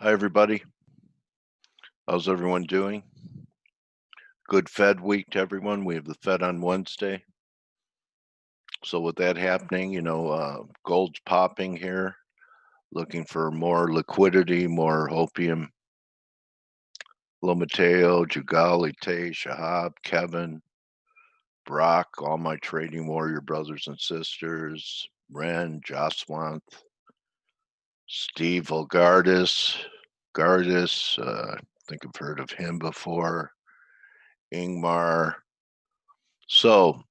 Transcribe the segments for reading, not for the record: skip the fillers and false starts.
Hi, everybody. How's everyone doing? Good Fed week to everyone. We have the Fed on Wednesday. So, with that happening, gold's popping here, looking for more liquidity, more opium. Hello, Mateo, Jugali, Tay, Shahab, Kevin, Brock, all my trading warrior brothers and sisters, Ren, Joswanth, Steve Gardis, I think I've heard of him before, Ingmar. So,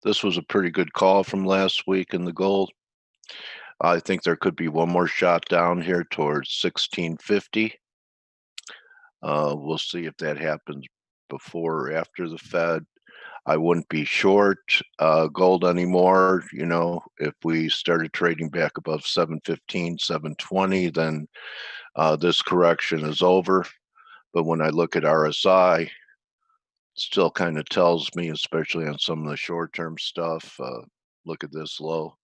this was a pretty good call from last week in the gold. I think there could be one more shot down here towards 1650. We'll see if that happens before or after the Fed. I wouldn't be short gold anymore. If we started trading back above 715, 720, then this correction is over. But when I look at RSI, still kind of tells me, especially on some of the short-term stuff, look at this low,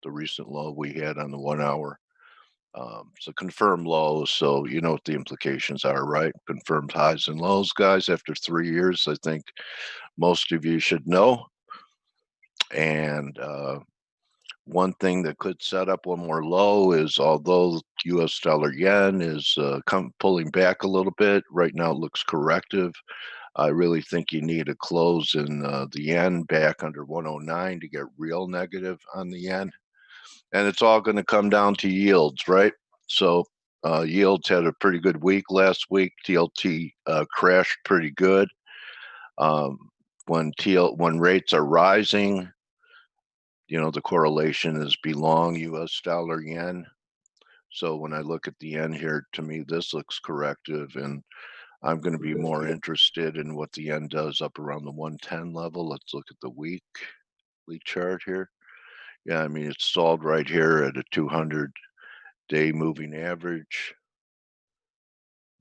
the recent low we had on the 1 hour. So confirmed lows, so you know what the implications are, right? Confirmed highs and lows, guys, after 3 years, I think most of you should know. And one thing that could set up one more low is, although US dollar yen is pulling back a little bit, right now it looks corrective. I really think you need a close in the yen back under 109 to get real negative on the yen. And it's all going to come down to yields, right? So yields had a pretty good week last week. TLT crashed pretty good. When rates are rising, the correlation is belong US dollar yen. So when I look at the yen here, to me, this looks corrective, and I'm going to be more interested in what the yen does up around the 110 level. Let's look at the weekly chart here. Yeah, I mean, it's stalled right here at a 200-day moving average.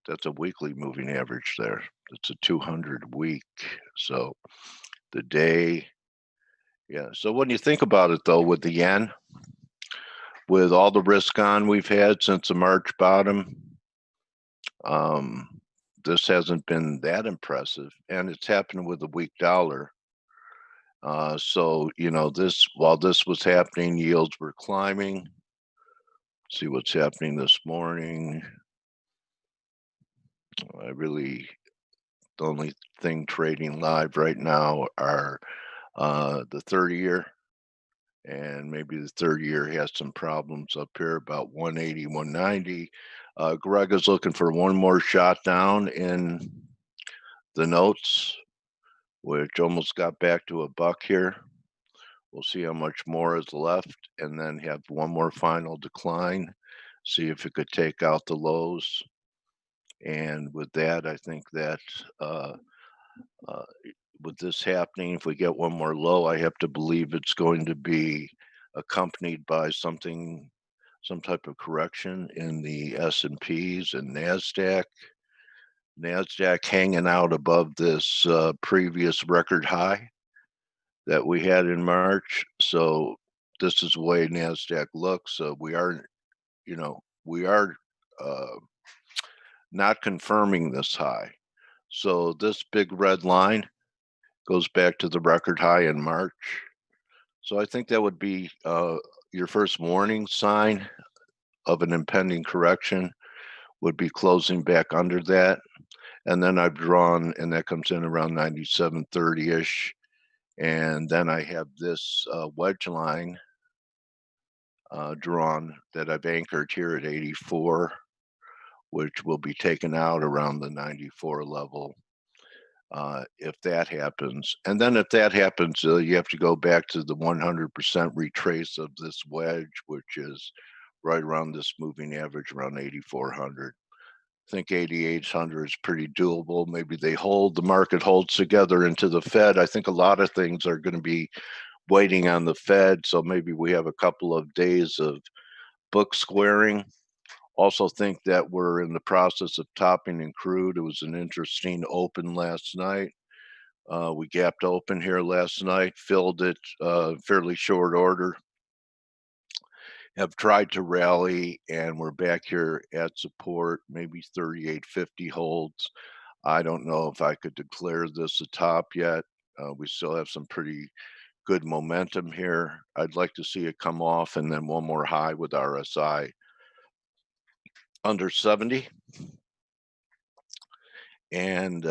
That's a weekly moving average there. It's a 200 week. So the day, yeah. So when you think about it, though, with the yen, with all the risk on we've had since the March bottom, this hasn't been that impressive, and it's happened with a weak dollar. So while this was happening, yields were climbing. See what's happening this morning. The only thing trading live right now are the 30-year, and maybe the 30-year has some problems up here about 180, 190. Greg is looking for one more shot down in the notes, which almost got back to a buck here. We'll see how much more is left, and then have one more final decline, see if it could take out the lows. And with that, I think that with this happening, if we get one more low, I have to believe it's going to be accompanied by some type of correction in the S&Ps and NASDAQ. NASDAQ hanging out above this previous record high that we had in March. So this is the way NASDAQ looks. We are not confirming this high. So this big red line goes back to the record high in March. So I think that would be your first warning sign of an impending correction would be closing back under that. And then I've drawn, and that comes in around 97.30-ish. And then I have this wedge line drawn that I've anchored here at 84, which will be taken out around the 94 level if that happens. And then if that happens, you have to go back to the 100% retrace of this wedge, which is right around this moving average, around 8,400. I think 8,800 is pretty doable. Maybe the market holds together into the Fed. I think a lot of things are going to be waiting on the Fed, so maybe we have a couple of days of book squaring. Also think that we're in the process of topping in crude. It was an interesting open last night. We gapped open here last night, filled it fairly short order. have tried to rally, and we're back here at support. Maybe 38.50 holds. I don't know if I could declare this a top yet. We still have some pretty good momentum here. I'd like to see it come off and then one more high with RSI under 70. And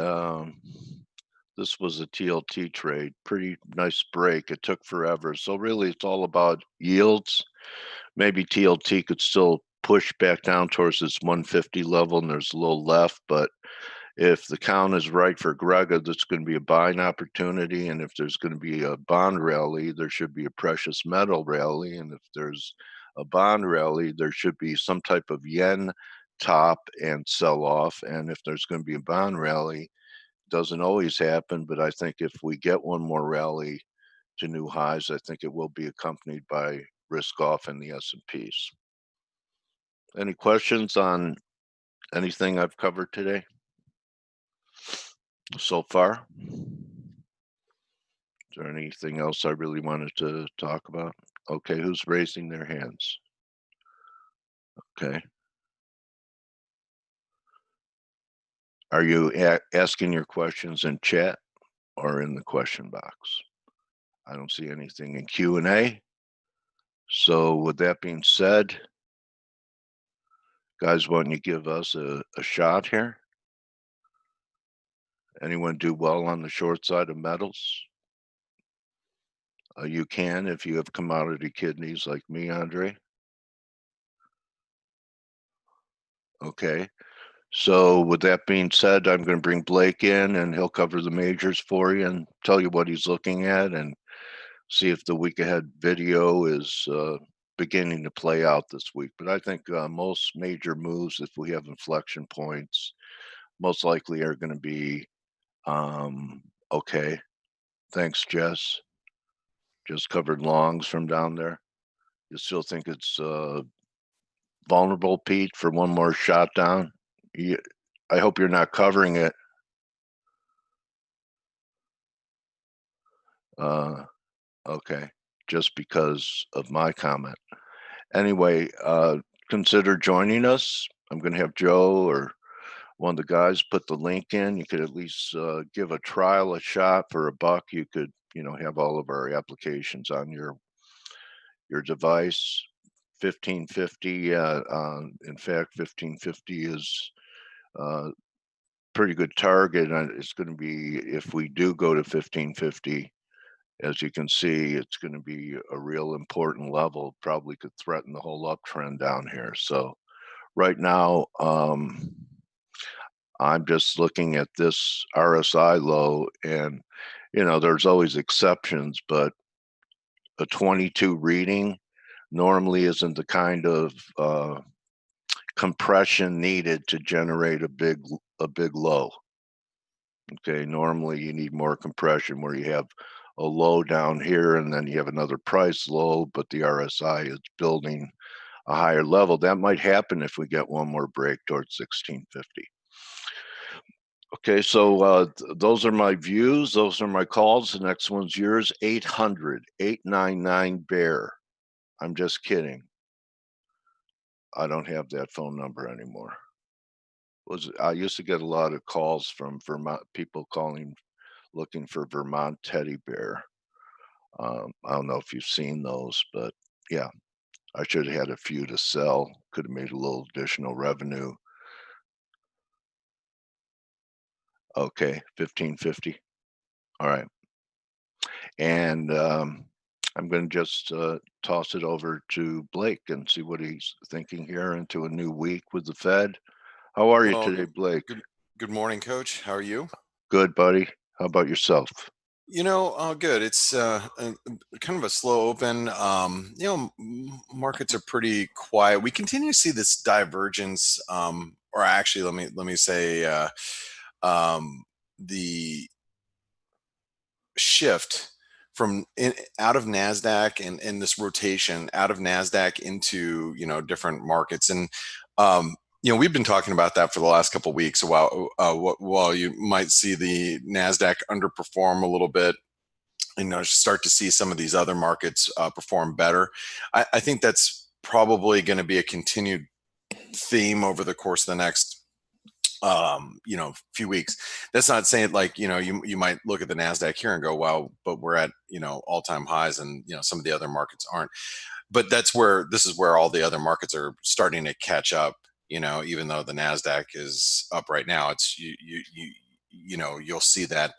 this was a TLT trade, pretty nice break. It took forever. So really it's all about yields. Maybe TLT could still push back down towards this 150 level, and there's a little left, but if the count is right for Grega, that's going to be a buying opportunity. And if there's going to be a bond rally, there should be a precious metal rally. And if there's a bond rally, there should be some type of yen top and sell off. And if there's going to be a bond rally, doesn't always happen, but I think if we get one more rally to new highs, I think it will be accompanied by risk off in the S&Ps. Any questions on anything I've covered today so far? Is there anything else I really wanted to talk about? Okay, who's raising their hands? Okay. Are you asking your questions in chat or in the question box? I don't see anything in Q&A. So with that being said, guys, why don't you give us a shot here? Anyone do well on the short side of metals? You can if you have commodity kidneys like me, Andre. Okay. So with that being said, I'm going to bring Blake in and he'll cover the majors for you and tell you what he's looking at and see if the week ahead video is beginning to play out this week. But I think most major moves, if we have inflection points, most likely are going to be okay. Thanks, Jess. Just covered longs from down there. You still think it's vulnerable, Pete, for one more shot down? I hope you're not covering it. Okay, just because of my comment. Anyway, consider joining us. I'm going to have Joe or one of the guys put the link in. You could at least give a trial a shot for $1. You could, have all of our applications on your device. 1550. In fact, 1550 is pretty good target. It's going to be, if we do go to 1550, as you can see, it's going to be a real important level, probably could threaten the whole uptrend down here. So right now, I'm just looking at this RSI low, and there's always exceptions, but a 22 reading normally isn't the kind of compression needed to generate a big low. Okay, normally you need more compression where you have a low down here and then you have another price low, but the RSI is building a higher level. That might happen if we get one more break towards 1650. Okay, so those are my views. Those are my calls. The next one's yours, 800-899 bear. I'm just kidding. I don't have that phone number anymore. I used to get a lot of calls from Vermont people looking for Vermont teddy bear. I don't know if you've seen those, but yeah, I should have had a few to sell. Could have made a little additional revenue. Okay, 1550. All right. And I'm going to just toss it over to Blake and see what he's thinking here into a new week with the Fed. How are you today, Blake? Good morning, Coach. How are you? Good, buddy. How about yourself? Good. It's kind of a slow open. Markets are pretty quiet. We continue to see this divergence, or actually, let me say, the shift out of Nasdaq and this rotation out of Nasdaq into different markets, and we've been talking about that for the last couple of weeks. While you might see the Nasdaq underperform a little bit, start to see some of these other markets perform better. I think that's probably going to be a continued theme over the course of the next few weeks. That's not saying like, you might look at the NASDAQ here and go, wow, but we're at, all-time highs, and, some of the other markets aren't. But this is where all the other markets are starting to catch up, even though the NASDAQ is up right now. It's you'll see that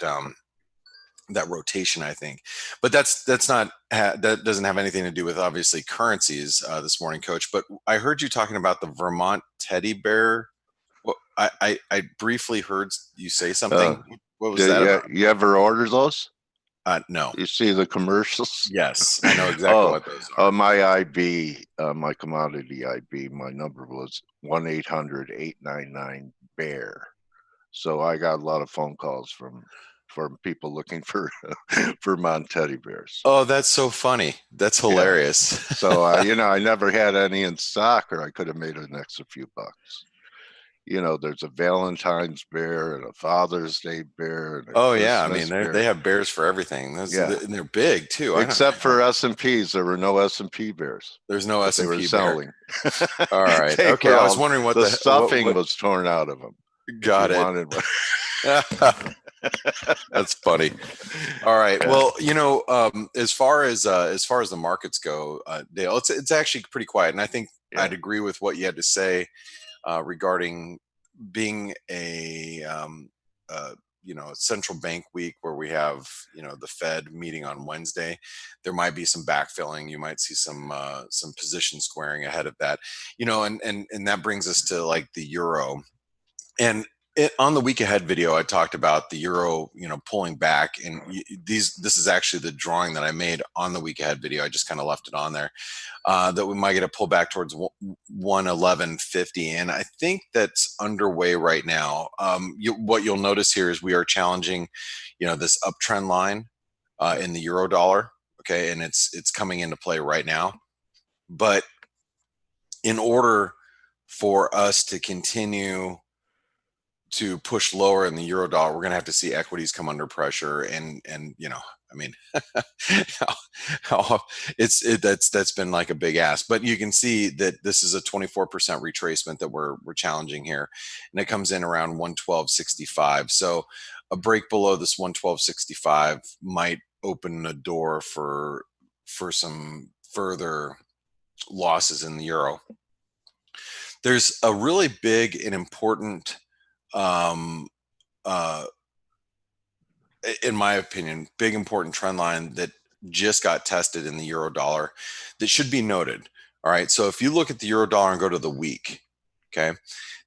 rotation, I think. But that's not that doesn't have anything to do with obviously currencies this morning, Coach. But I heard you talking about the Vermont teddy bear. Well, I briefly heard you say Uh, something. What was do that about? you ever order those? No. You see the commercials? Yes, I know exactly Oh, what those are. my IB, my commodity IB, my number was 1-800-899-BEAR. So I got a lot of phone calls from people looking for Vermont teddy bears. Oh, that's so funny. That's Yeah. hilarious. So I never had any in stock, or I could have made an extra few bucks. There's a Valentine's bear and a Father's Day bear and a Oh yeah, I mean Christmas bear. they have bears for everything. Yeah. And they're big too. Except for S&Ps, there were no S&P bears There's no that they were S&P bear. selling. All right. They Okay, were I was all, wondering the stuffing was torn out of them. Got it. Wanted one. That's funny. All right. Well, as far as the markets go, Dale, it's actually pretty quiet, and I think I'd agree with what you had to say regarding being a central bank week where we have the Fed meeting on Wednesday. There might be some backfilling. You might see some position squaring ahead of that. And that brings us to like the euro. And on the week ahead video, I talked about the euro, pulling back, and this is actually the drawing that I made on the week ahead video. I just kind of left it on there, that we might get a pullback towards 111.50, and I think that's underway right now. What you'll notice here is we are challenging, this uptrend line in the euro dollar. Okay, and it's coming into play right now, but in order for us to continue to push lower in the euro dollar, we're going to have to see equities come under pressure, and I mean, that's been like a big ask. But you can see that this is a 24% retracement that we're challenging here, and it comes in around 112.65. So a break below this 112.65 might open a door for some further losses in the euro. There's a really big and important, in my opinion, big important trend line that just got tested in the euro dollar that should be noted. All right. So if you look at the euro dollar and go to the week, okay,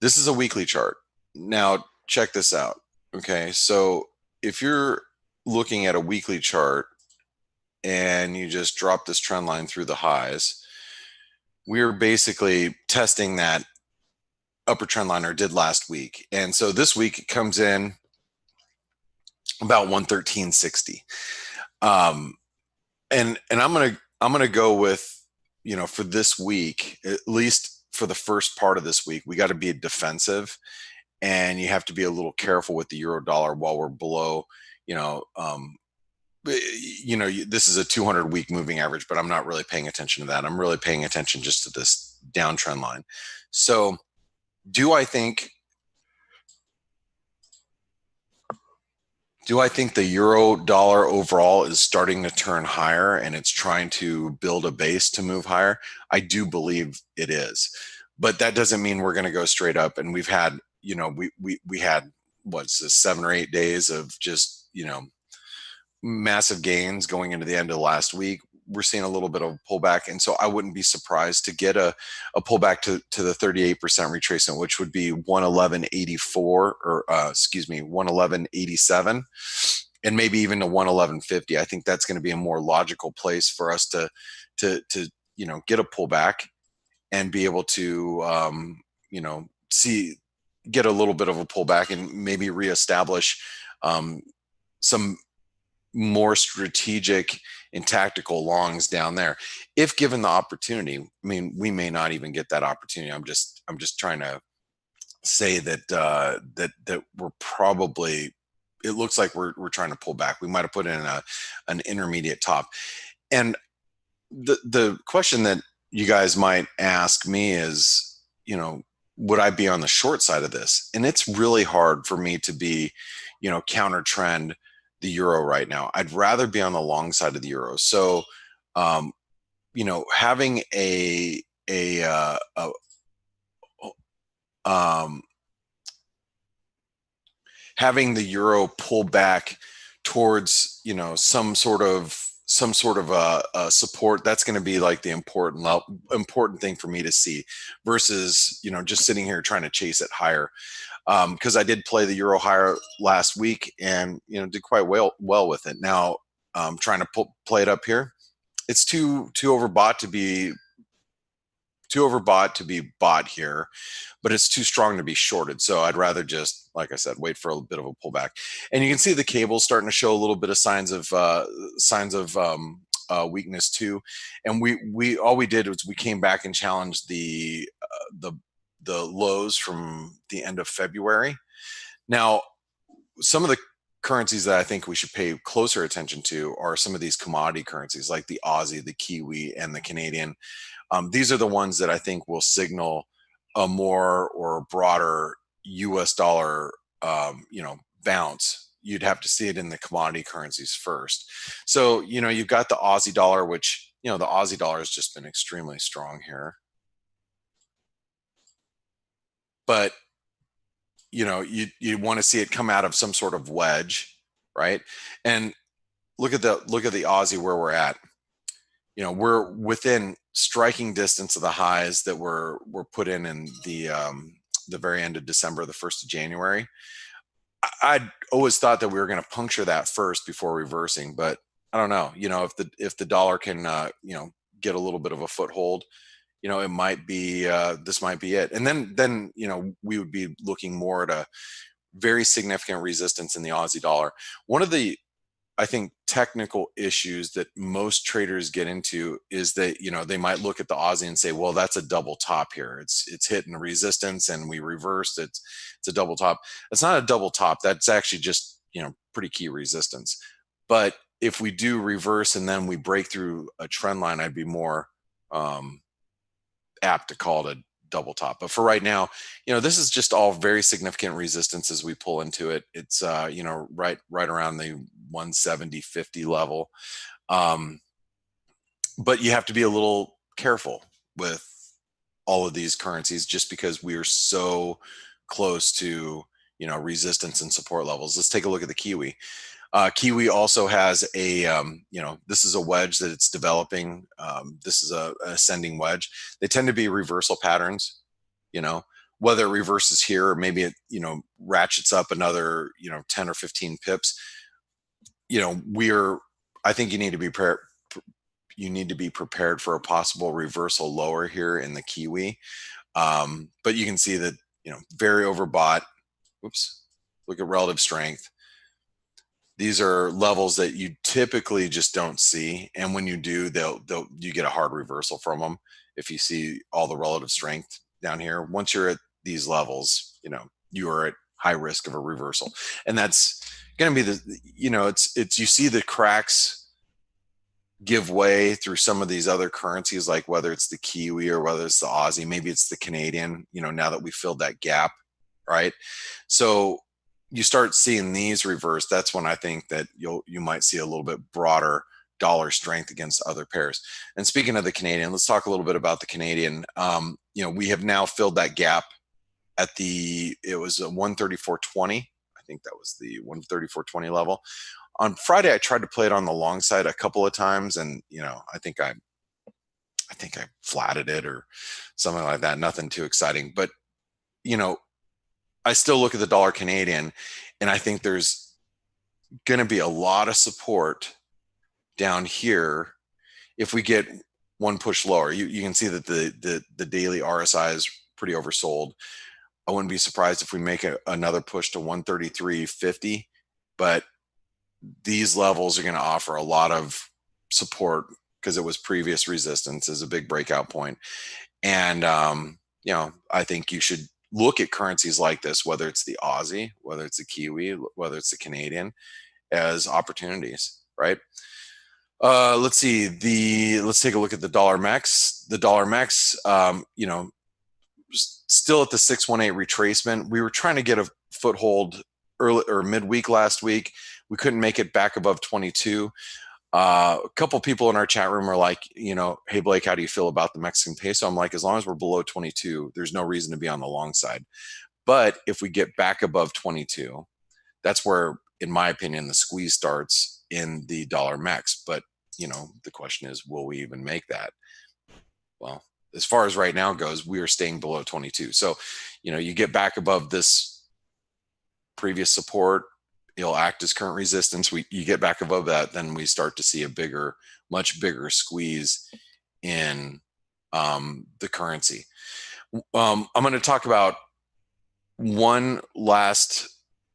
this is a weekly chart. Now check this out. Okay. So if you're looking at a weekly chart and you just drop this trend line through the highs, we're basically testing that upper trend line, or did last week. And so this week it comes in about 113.60. And I'm gonna go with, for this week, at least for the first part of this week, we got to be defensive, and you have to be a little careful with the euro dollar while we're below, this is a 200 week moving average, but I'm not really paying attention to that. I'm really paying attention just to this downtrend line. So do I think the euro dollar overall is starting to turn higher and it's trying to build a base to move higher? I do believe it is, but that doesn't mean we're going to go straight up. And we've had, we had what's this, 7 or 8 days of just, massive gains going into the end of last week. We're seeing a little bit of pullback, and so I wouldn't be surprised to get a pullback to the 38% retracement, which would be 111.84, or 111.87, and maybe even to 111.50. I think that's going to be a more logical place for us to get a pullback and be able to get a little bit of a pullback and maybe reestablish some more strategic and tactical longs down there, if given the opportunity. I mean, we may not even get that opportunity. I'm just trying to say that that we're probably, it looks like we're trying to pull back. We might have put in an intermediate top. And the question that you guys might ask me is, would I be on the short side of this? And it's really hard for me to be, counter trend the euro right now. I'd rather be on the long side of the euro. So, um, having um, having the euro pull back towards some sort of support, that's going to be like the important thing for me to see versus just sitting here trying to chase it higher, because I did play the euro higher last week and did quite well with it. Now trying to play it up here, it's too overbought to be bought here, but it's too strong to be shorted. So I'd rather just, like I said, wait for a bit of a pullback. And you can see the cables starting to show a little bit of signs of weakness too. And we all we did was we came back and challenged the lows from the end of February. Now, some of the currencies that I think we should pay closer attention to are some of these commodity currencies like the Aussie, the Kiwi, and the Canadian. These are the ones that I think will signal a more or a broader U.S. dollar, bounce. You'd have to see it in the commodity currencies first. So, you've got the Aussie dollar, which, the Aussie dollar has just been extremely strong here. But, you want to see it come out of some sort of wedge, right? And look at the Aussie where we're at. We're within striking distance of the highs that were put in the very end of December, the 1st of January. I'd always thought that we were going to puncture that first before reversing, but I don't know. If the dollar can get a little bit of a foothold, it might be this might be it. And then we would be looking more at a very significant resistance in the Aussie dollar. One of the, I think, technical issues that most traders get into is that they might look at the Aussie and say, well, that's a double top here. It's hitting resistance and we reversed. It's a double top. It's not a double top. That's actually just pretty key resistance. But if we do reverse and then we break through a trend line, I'd be more apt to call it a double top. But for right now, this is just all very significant resistance as we pull into it. It's right around the 170.50 level. But you have to be a little careful with all of these currencies just because we are so close to resistance and support levels. Let's take a look at the Kiwi. Kiwi also has this is a wedge that it's developing. This is an ascending wedge. They tend to be reversal patterns, whether it reverses here or maybe it, ratchets up another, 10 or 15 pips. I think you need to be prepared for a possible reversal lower here in the Kiwi. But you can see that, very overbought. Oops, look at relative strength. These are levels that you typically just don't see, and when you do, you get a hard reversal from them. If you see all the relative strength down here, once you're at these levels, you are at high risk of a reversal, and that's going to be it's you see the cracks give way through some of these other currencies, like whether it's the Kiwi or whether it's the Aussie, maybe it's the Canadian. Now that we filled that gap, right? So you start seeing these reverse, that's when I think that you might see a little bit broader dollar strength against other pairs. And speaking of the Canadian, let's talk a little bit about the Canadian. We have now filled that gap it was a 134.20. I think that was the 134.20 level. On Friday, I tried to play it on the long side a couple of times, and I think I flatted it or something like that. Nothing too exciting, but I still look at the dollar Canadian, and I think there's going to be a lot of support down here if we get one push lower. You can see that the daily RSI is pretty oversold. I wouldn't be surprised if we make another push to 133.50, but these levels are going to offer a lot of support because it was previous resistance as a big breakout point. And, I think you should look at currencies like this, whether it's the Aussie, whether it's the Kiwi, whether it's the Canadian, as opportunities, right? Let's see. Let's take a look at the dollar max. The dollar max, still at the 618 retracement. We were trying to get a foothold early or midweek last week. We couldn't make it back above 22. A couple people in our chat room are like, hey Blake, how do you feel about the Mexican peso? I'm like, as long as we're below 22, there's no reason to be on the long side. But if we get back above 22, that's where, in my opinion, the squeeze starts in the dollar max. But the question is, will we even make that? Well, as far as right now goes, we are staying below 22. So, you get back above this previous support, it'll act as current resistance. You get back above that, then we start to see a much bigger squeeze in the currency. I'm going to talk about one last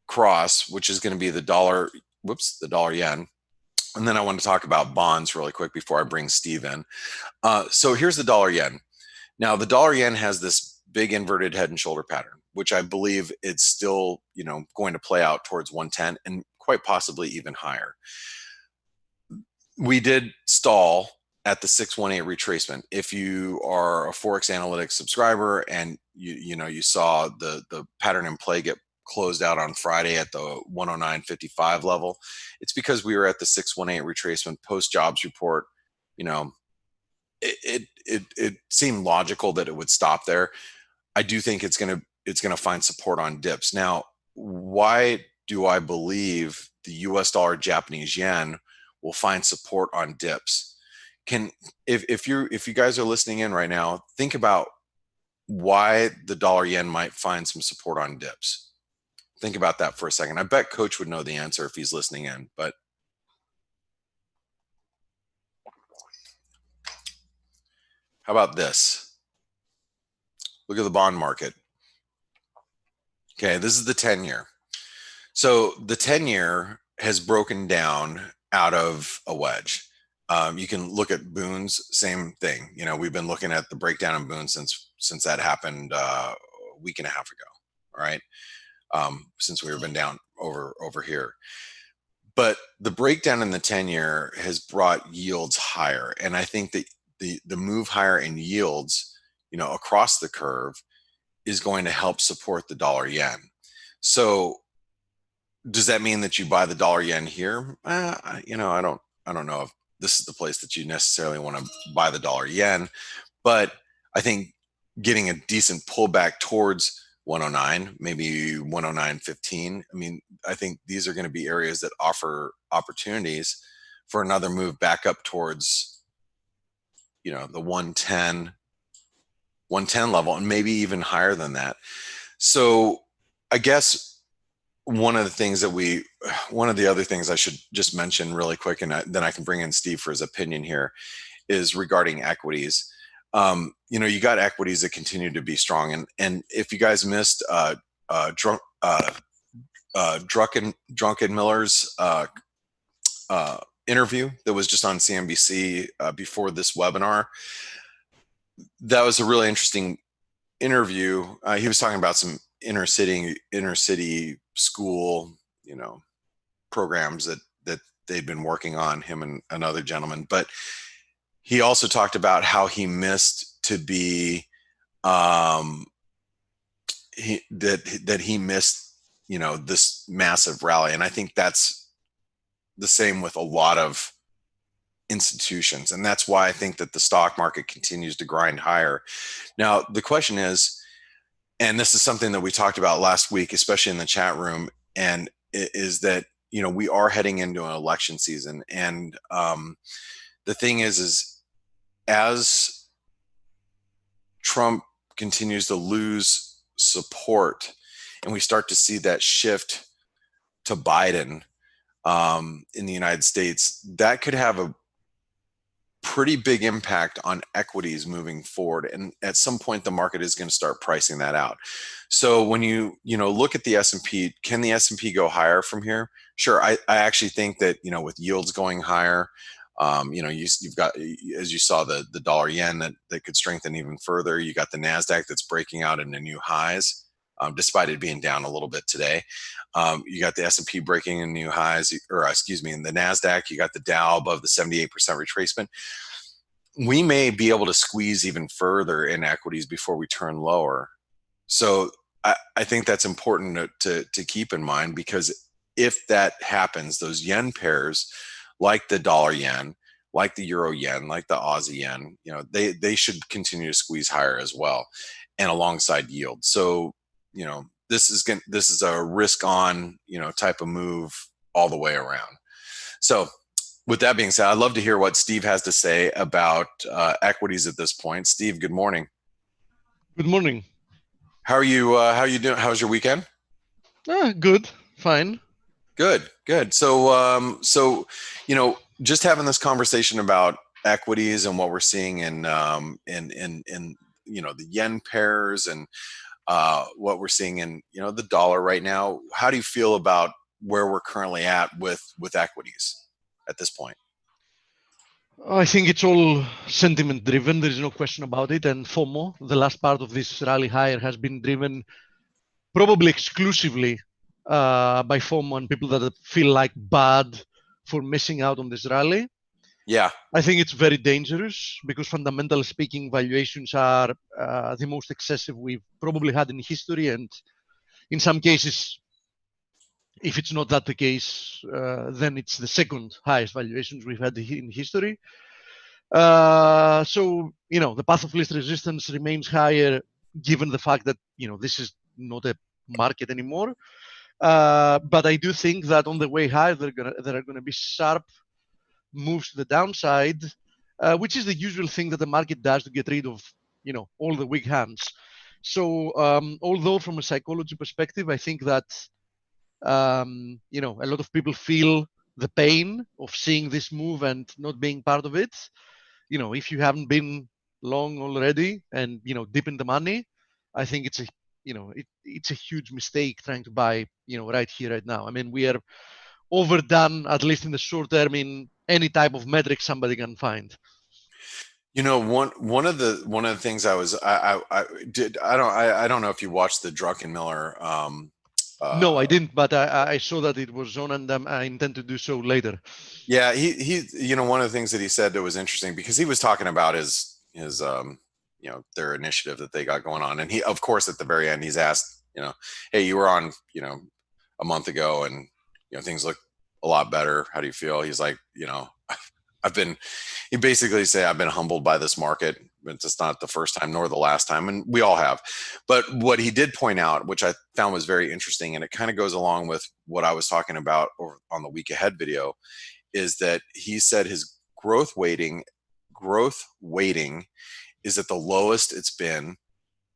cross, which is going to be the dollar yen. And then I want to talk about bonds really quick before I bring Steve in. So here's the dollar yen. Now, the dollar yen has this big inverted head and shoulder pattern, which I believe it's still, going to play out towards 110 and quite possibly even higher. We did stall at the 618 retracement. If you are a Forex Analytics subscriber and you saw the pattern in play get closed out on Friday at the 109.55 level, it's because we were at the 618 retracement post jobs report. It seemed logical that it would stop there. I do think it's gonna find support on dips. Now, why do I believe the U.S. dollar Japanese yen will find support on dips? If you guys are listening in right now, think about why the dollar yen might find some support on dips. Think about that for a second. I bet Coach would know the answer if he's listening in, but how about this? Look at the bond market. Okay, this is the 10-year. So the 10-year has broken down out of a wedge. You can look at Boons, same thing. We've been looking at the breakdown in Boons since that happened a week and a half ago. All right, since we've been down over here. But the breakdown in the 10-year has brought yields higher, and I think that the move higher in yields, across the curve, is going to help support the dollar yen. So does that mean that you buy the dollar yen here? I don't know if this is the place that you necessarily want to buy the dollar yen, but I think getting a decent pullback towards 109, maybe 109.15. I mean, I think these are going to be areas that offer opportunities for another move back up towards, the 110 level, and maybe even higher than that. So I guess one of the other things I should just mention really quick, and then I can bring in Steve for his opinion here, is regarding equities. You got equities that continue to be strong, and if you guys missed Drunken Miller's interview that was just on CNBC before this webinar, that was a really interesting interview. He was talking about some inner city school, programs that they'd been working on, him and another gentleman. But he also talked about how he missed to be he missed, this massive rally. And I think that's the same with a lot of institutions. And that's why I think that the stock market continues to grind higher. Now, the question is, and this is something that we talked about last week, especially in the chat room, and is that, we are heading into an election season. And the thing is as Trump continues to lose support and we start to see that shift to Biden in the United States, that could have a pretty big impact on equities moving forward. And at some point, the market is going to start pricing that out. So when you look at the S&P, can the S&P go higher from here? Sure. I actually think that, with yields going higher, you've got, as you saw, the dollar yen that could strengthen even further. You got the NASDAQ that's breaking out into new highs. despite it being down a little bit today. You got the S&P breaking in new highs, or excuse me, in the NASDAQ, you got the Dow above the 78% retracement. We may be able to squeeze even further in equities before we turn lower. So I think that's important to keep in mind, because if that happens, those yen pairs, like the dollar yen, like the euro yen, like the Aussie yen, they should continue to squeeze higher as well, and alongside yield. So this is a risk on type of move all the way around. So with that being said, I'd love to hear what Steve has to say about equities at this point. Steve, good morning. Good morning. How are you? How are you doing? How's your weekend? Good, fine. Good. So just having this conversation about equities and what we're seeing in the yen pairs, and what we're seeing in the dollar right now. How do you feel about where we're currently at with equities at this point? I think it's all sentiment driven. There is no question about it. And FOMO, the last part of this rally higher, has been driven probably exclusively by FOMO and people that feel like bad for missing out on this rally. Yeah. I think it's very dangerous because fundamentally speaking, valuations are the most excessive we've probably had in history. And in some cases, if it's not that the case, then it's the second highest valuations we've had in history. So, the path of least resistance remains higher, given the fact that, this is not a market anymore. But I do think that on the way higher, there are going to be sharp moves to the downside, which is the usual thing that the market does to get rid of, all the weak hands. So, although from a psychology perspective, I think that, a lot of people feel the pain of seeing this move and not being part of it. If you haven't been long already and deep in the money, I think it's a it's a huge mistake trying to buy right here, right now. I mean, we are overdone, at least in the short term, in any type of metric somebody can find. One of the things I don't know if you watched the Druckenmiller. No, I didn't, but I saw that it was on, and I intend to do so later. Yeah, he one of the things that he said that was interesting, because he was talking about his their initiative that they got going on, and he, of course, at the very end, he's asked, hey, you were on a month ago, and things look a lot better. How do you feel? He's like, he basically said, I've been humbled by this market. It's not the first time nor the last time, and we all have. But what he did point out, which I found was very interesting, and it kind of goes along with what I was talking about on the week ahead video, is that he said his growth weighting is at the lowest it's been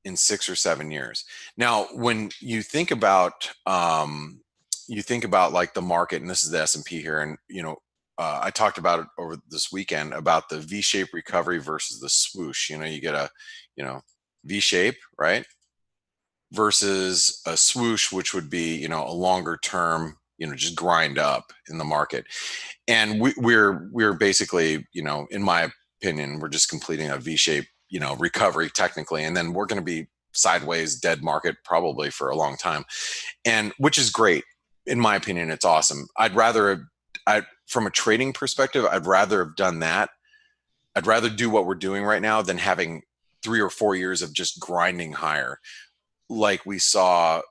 in 6 or 7 years. Now, when you think about like the market, and this is the S&P here, and I talked about it over this weekend about the V-shaped recovery versus the swoosh. You get a V shape, right, versus a swoosh, which would be a longer term, just grind up in the market. And we're basically, in my opinion, we're just completing a V-shape, recovery technically, and then we're going to be sideways dead market probably for a long time, and which is great. In my opinion, it's awesome. From a trading perspective, I'd rather have done that. I'd rather do what we're doing right now than having 3 or 4 years of just grinding higher, like we saw,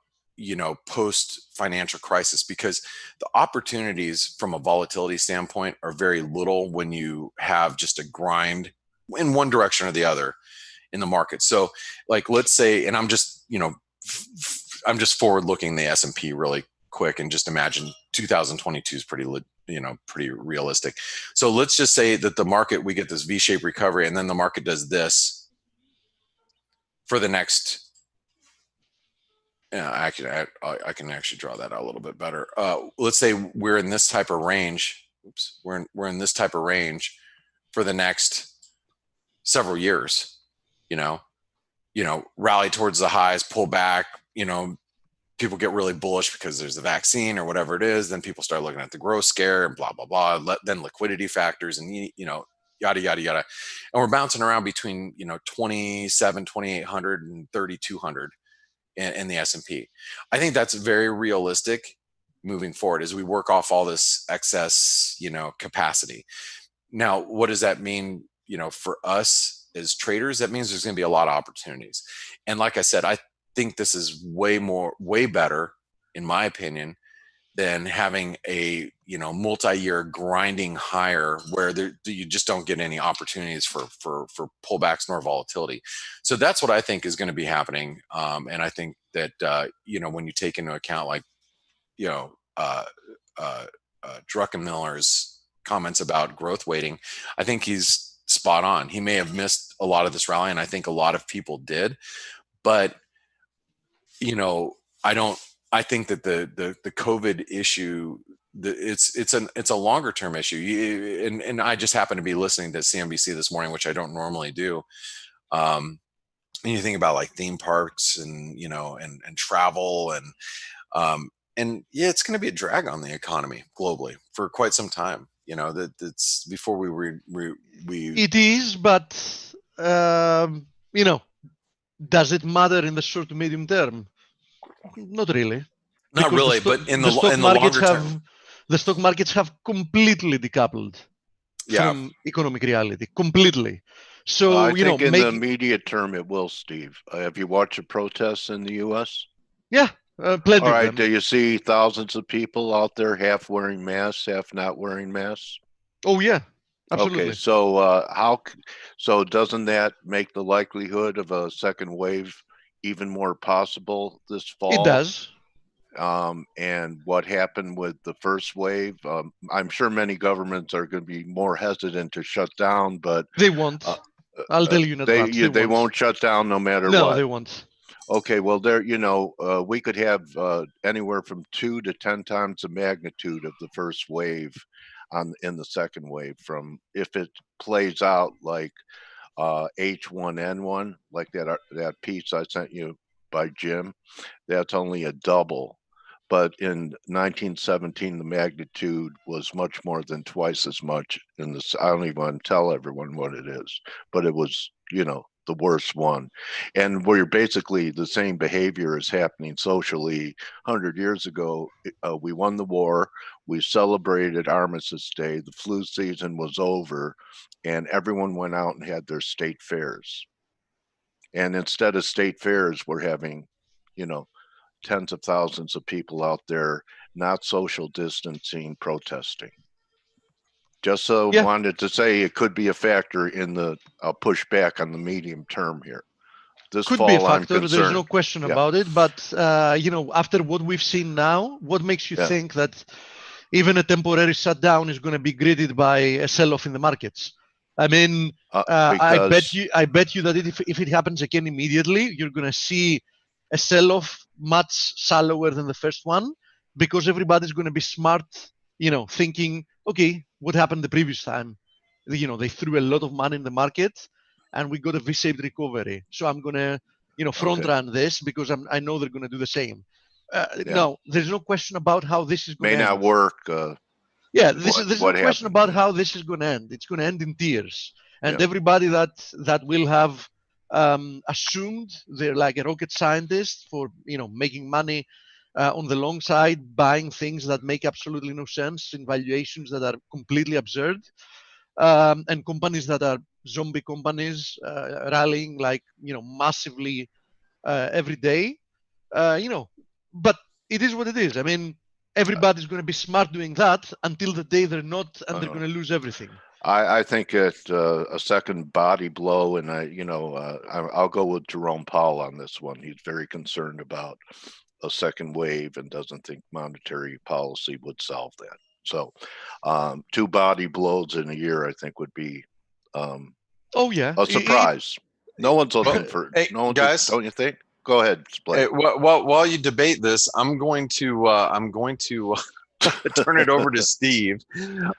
post financial crisis, because the opportunities from a volatility standpoint are very little when you have just a grind in one direction or the other in the market. So, like, let's say, and I'm just, I'm just forward looking the S&P really quick, and just imagine 2022 is pretty realistic. So let's just say that the market, we get this V-shaped recovery, and then the market does this for the next. Yeah, I can actually draw that out a little bit better. Let's say we're in this type of range. Oops, we're in this type of range for the next several years. Rally towards the highs, pull back. People get really bullish because there's a vaccine or whatever it is. Then people start looking at the growth scare and blah, blah, blah. Then liquidity factors and, yada, yada, yada. And we're bouncing around between, 27, 2,800 and 3,200 in the S&P. I think that's very realistic moving forward as we work off all this excess, capacity. Now, what does that mean, for us as traders? That means there's going to be a lot of opportunities. And like I said, I think this is way better, in my opinion, than having a multi-year grinding higher where you just don't get any opportunities for pullbacks nor volatility. So that's what I think is going to be happening. And I think that when you take into account like Druckenmiller's comments about growth weighting, I think he's spot on. He may have missed a lot of this rally, and I think a lot of people did, but I think that the COVID issue, it's a longer term issue. And I just happened to be listening to CNBC this morning, which I don't normally do. And you think about like theme parks and and travel and yeah, it's going to be a drag on the economy globally for quite some time. That's before we It is, but does it matter in the short to medium term? Not really. Not Because really, but in the markets longer term, the stock markets have completely decoupled from economic reality, completely. So I think in the immediate term it will, Steve. Have you watched the protests in the U.S.? Yeah, plenty All of right. them. Do you see thousands of people out there half wearing masks, half not wearing masks? Oh yeah, absolutely. Okay, so so doesn't that make the likelihood of a second wave even more possible this fall? It does. And what happened with the first wave? I'm sure many governments are going to be more hesitant to shut down, but they won't. I'll tell you in advance. They won't shut down no matter what. No, they won't. Okay, well, we could have anywhere from 2 to 10 times the magnitude of the first wave in the second wave, from if it plays out like H1N1, like that piece I sent you by Jim. That's only a double. But in 1917, the magnitude was much more than twice as much. I don't even want to tell everyone what it is, but it was, the worst one. And where basically the same behavior is happening socially. 100 years ago, we won the war. We celebrated Armistice Day. The flu season was over, and everyone went out and had their state fairs. And instead of state fairs, we're having, tens of thousands of people out there, not social distancing, protesting. Just wanted to say it could be a factor in I'll push back on the medium term here. This could fall, be a factor. I'm concerned. There's no question about it. But, after what we've seen now, what makes you think that even a temporary shutdown is going to be greeted by a sell-off in the markets? I mean, I bet you that if it happens again immediately, you're going to see a sell-off much shallower than the first one, because everybody's going to be smart, thinking, okay, what happened the previous time? They threw a lot of money in the market and we got a V-shaped recovery. So I'm going to, front run this because I know they're going to do the same. No, there's no question about how this is going to end. May not work. There's no question about how this is going to end. It's going to end in tears. And everybody that will have assumed they're like a rocket scientist for making money on the long side, buying things that make absolutely no sense in valuations that are completely absurd, and companies that are zombie companies rallying like massively every day. But it is what it is. I mean, everybody's going to be smart doing that until the day they're not, and they're going to lose everything. I think a second body blow, and I'll go with Jerome Powell on this one. He's very concerned about a second wave and doesn't think monetary policy would solve that. So, 2 body blows in a year, I think, would be a surprise. No one's looking for. Hey, no one's, guys, don't you think? Go ahead, Splay. Hey, while you debate this, I'm going to turn it over to Steve.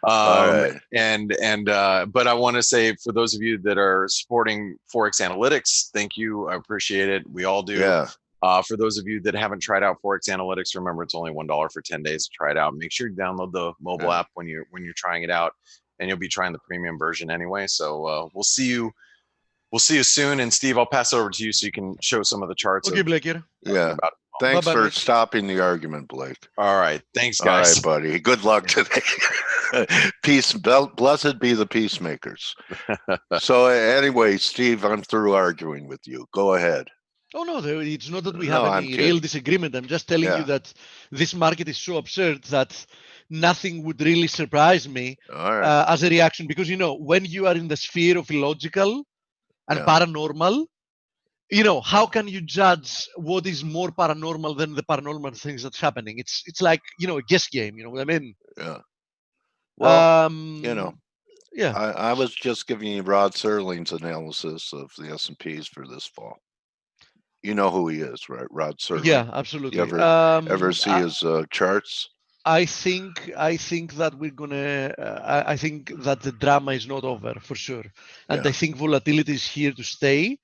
But I want to say, for those of you that are supporting Forex Analytics, thank you. I appreciate it. We all do. Yeah. For those of you that haven't tried out Forex Analytics, remember it's only $1 for 10 days to try it out. Make sure you download the mobile app when you're trying it out, and you'll be trying the premium version anyway. So we'll see you We'll see you soon. And Steve, I'll pass over to you so you can show some of the charts. Okay, Blake here. Yeah. About Thanks Bye-bye, for mate. stopping the argument, Blake. All right. Thanks, All guys. right, buddy. Good luck today. Peace. Blessed be the peacemakers. So anyway, Steve, I'm through arguing with you. Go ahead. Oh no, it's not that we No, have I'm any kidding. real disagreement. I'm just telling Yeah. you that this market is so absurd that nothing would really surprise me All right. as a reaction, because when you are in the sphere of illogical and Yeah. paranormal, how can you judge what is more paranormal than the paranormal things that's happening? It's like a guess game. You know what I mean? Yeah. Well, yeah. I was just giving you Rod Serling's analysis of the S&Ps for this fall. You know who he is, right? Rod Serling. Yeah, absolutely. You ever see his charts? I think that we're gonna. I think that the drama is not over for sure, and I think volatility is here to stay.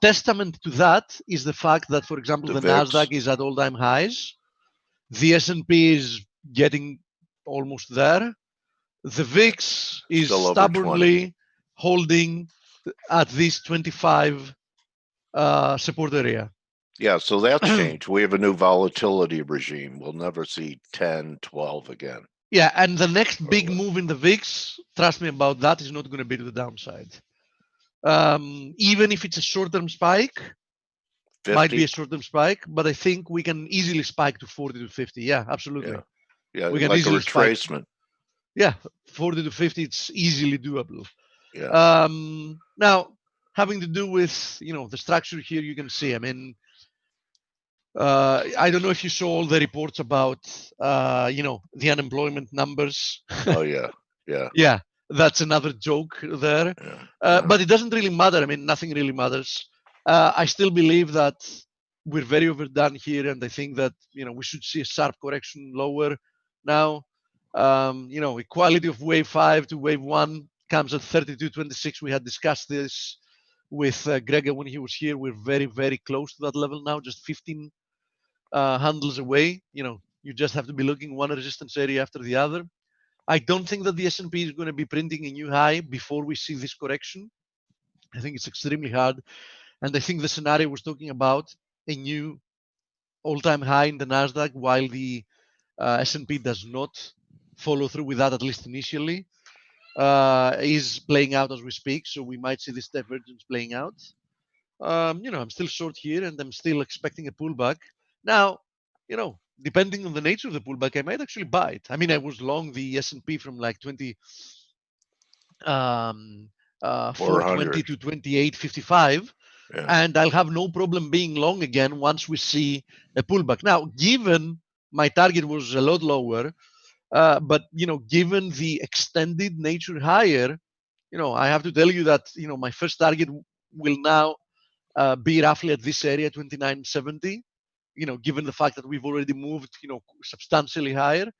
Testament to that is the fact that, for example, the Nasdaq is at all-time highs. The S&P is getting almost there. The VIX is stubbornly holding at this 25 support area. Yeah, so that's changed. We have a new volatility regime. We'll never see 10, 12 again. Yeah, and the next big move in the VIX, trust me about that, is not going to be to the downside. Even if it's a short-term spike, 50? Might be a short-term spike, but I think we can easily spike to 40 to 50. Yeah, absolutely. Yeah, we can like easily a retracement. Yeah, 40 to 50, it's easily doable. Yeah. Now, having to do with the structure here, you can see. I mean, I don't know if you saw all the reports about the unemployment numbers. Oh yeah, yeah. Yeah, that's another joke there. Yeah. But it doesn't really matter. I mean, nothing really matters. I still believe that we're very overdone here, and I think that we should see a sharp correction lower now. Equality of wave 5 to wave 1 comes at 32.26. We had discussed this with Gregor when he was here. We're very, very close to that level now, just 15 handles away. You just have to be looking one resistance area after the other. I don't think that the S&P is going to be printing a new high before we see this correction. I think it's extremely hard. And I think the scenario was talking about a new all-time high in the Nasdaq, while the S&P does not follow through with that, at least initially, is playing out as we speak. So we might see this divergence playing out. I'm still short here, and I'm still expecting a pullback. Now, depending on the nature of the pullback, I might actually buy it. I mean, I was long the S&P from like 420 to 28.55. Yeah. And I'll have no problem being long again once we see a pullback. Now, given my target was a lot lower, but given the extended nature higher, I have to tell you that my first target will now be roughly at this area, 29.70. Given the fact that we've already moved, substantially higher.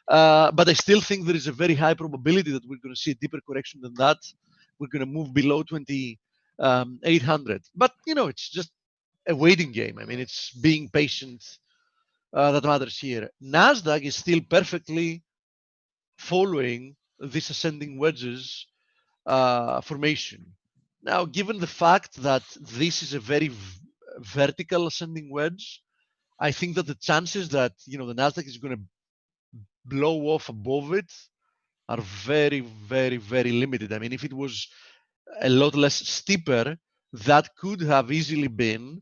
But I still think there is a very high probability that we're going to see a deeper correction than that. We're going to move below 2800. But it's just a waiting game. I mean, it's being patient that matters here. Nasdaq is still perfectly following this ascending wedges formation. Now, given the fact that this is a very vertical ascending wedge, I think that the chances that the Nasdaq is going to blow off above it are very, very, very limited. I mean, if it was a lot less steeper, that could have easily been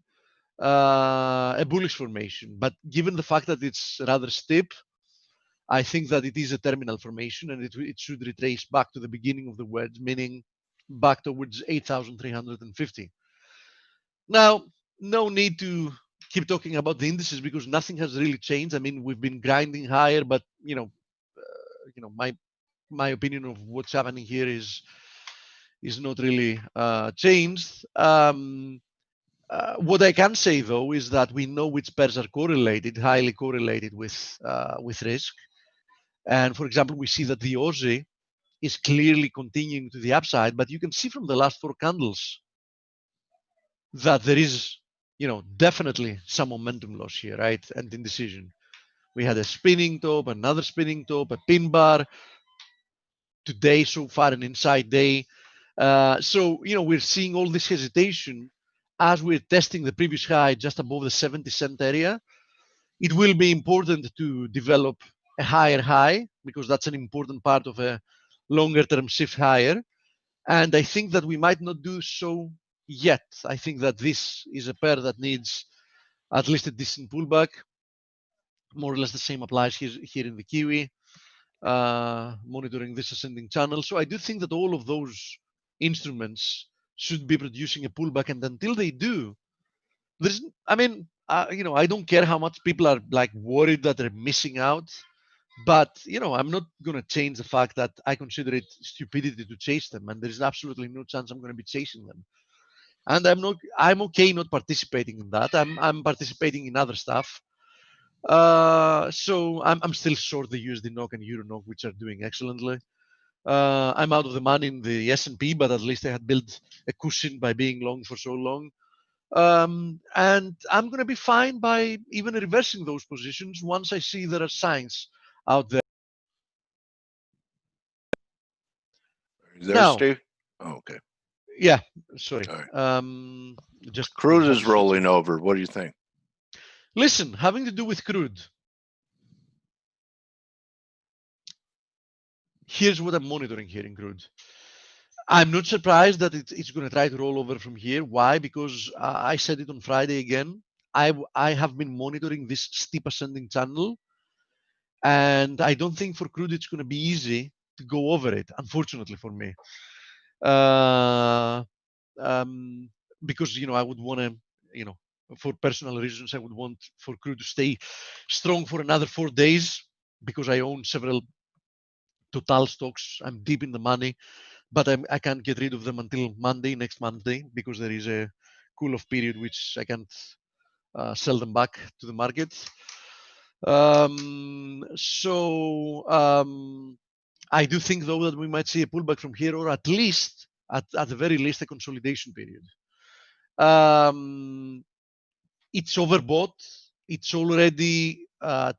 a bullish formation. But given the fact that it's rather steep, I think that it is a terminal formation, and it should retrace back to the beginning of the wedge, meaning back towards 8,350. Now, no need to keep talking about the indices because nothing has really changed. I mean, we've been grinding higher, but my opinion of what's happening here is not really changed. What I can say though is that we know which pairs are correlated, highly correlated with risk. And for example, we see that the Aussie is clearly continuing to the upside, but you can see from the last 4 candles that there is, definitely some momentum loss here, right? And indecision. We had a spinning top, another spinning top, a pin bar. Today, so far, an inside day. So, we're seeing all this hesitation as we're testing the previous high just above the 70-cent area. It will be important to develop a higher high because that's an important part of a longer term shift higher. And I think that we might not do so yet. I think that this is a pair that needs at least a decent pullback. More or less the same applies here in the Kiwi, monitoring this ascending channel. So I do think that all of those instruments should be producing a pullback. And until they do, I don't care how much people are like worried that they're missing out. But I'm not going to change the fact that I consider it stupidity to chase them, and there's absolutely no chance I'm going to be chasing them. And I'm okay not participating in that. I'm participating in other stuff. So I'm still short the USD NOK and Euro NOK, which are doing excellently. I'm out of the money in the S&P, but at least I had built a cushion by being long for so long. And I'm going to be fine by even reversing those positions once I see there are signs out there. Are you there, Now, Steve? Oh, okay. Yeah, sorry. All right. Just Crude is rolling over. What do you think? Listen, having to do with crude. Here's what I'm monitoring here in crude. I'm not surprised that it's going to try to roll over from here. Why? Because I said it on Friday again. I have been monitoring this steep ascending channel, and I don't think for crude it's going to be easy to go over it, unfortunately for me. Because I would want to, for personal reasons, I would want for crude to stay strong for another 4 days because I own several Total stocks. I'm deep in the money, but I can't get rid of them until next Monday, because there is a cool-off period which I can't sell them back to the market. I do think, though, that we might see a pullback from here, or at least, at the very least, a consolidation period. It's overbought. It's already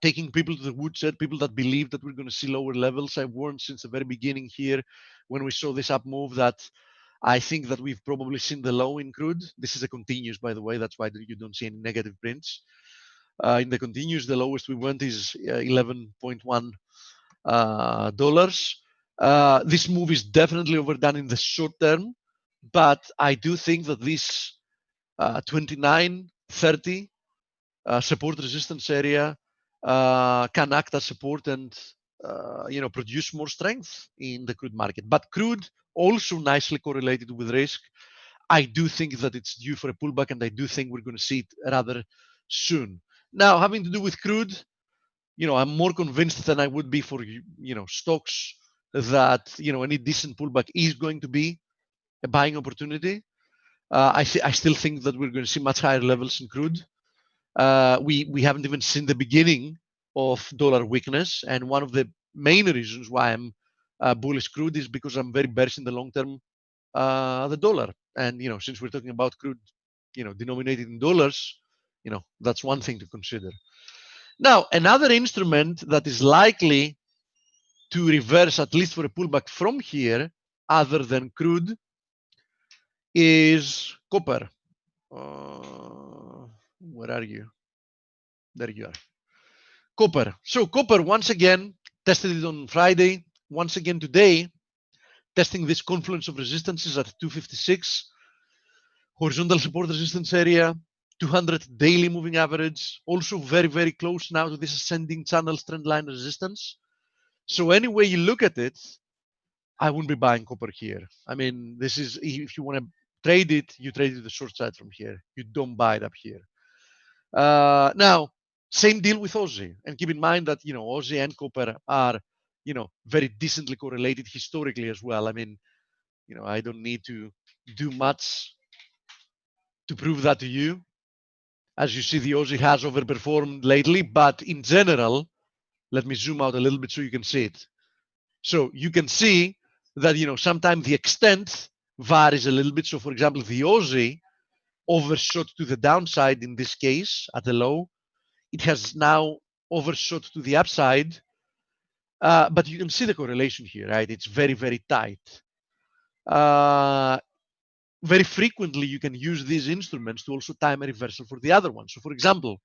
taking people to the woodshed, people that believe that we're going to see lower levels. I warned since the very beginning here when we saw this up move that I think that we've probably seen the low in crude. This is a continuous, by the way. That's why you don't see any negative prints. In the continuous, the lowest we went is $11.1. This move is definitely overdone in the short term, but I do think that this 29.30 support resistance area can act as support and produce more strength in the crude market. But crude also nicely correlated with risk. I do think that it's due for a pullback, and I do think we're going to see it rather soon. Now, having to do with crude, I'm more convinced than I would be for stocks that any decent pullback is going to be a buying opportunity. I still think that we're going to see much higher levels in crude. We haven't even seen the beginning of dollar weakness, and one of the main reasons why I'm bullish crude is because I'm very bearish in the long term the dollar. And since we're talking about crude, denominated in dollars, that's one thing to consider. Now, another instrument that is likely to reverse, at least for a pullback from here, other than crude, is copper. Where are you? There you are. Copper. So copper, once again, tested it on Friday. Once again today, testing this confluence of resistances at 256. Horizontal support resistance area, 200 daily moving average. Also very, very close now to this ascending channel trend line resistance. So any way you look at it, I wouldn't be buying copper here. I mean, this is, if you want to trade it, you trade it the short side from here. You don't buy it up here. Now, same deal with Aussie. And keep in mind that, Aussie and copper are, very decently correlated historically as well. I mean, I don't need to do much to prove that to you. As you see, the Aussie has overperformed lately, but in general, let me zoom out a little bit so you can see it. So you can see that, sometimes the extent varies a little bit. So for example, the Aussie overshot to the downside in this case at the low. It has now overshot to the upside. But you can see the correlation here, right? It's very, very tight. very frequently you can use these instruments to also time a reversal for the other one. So for example,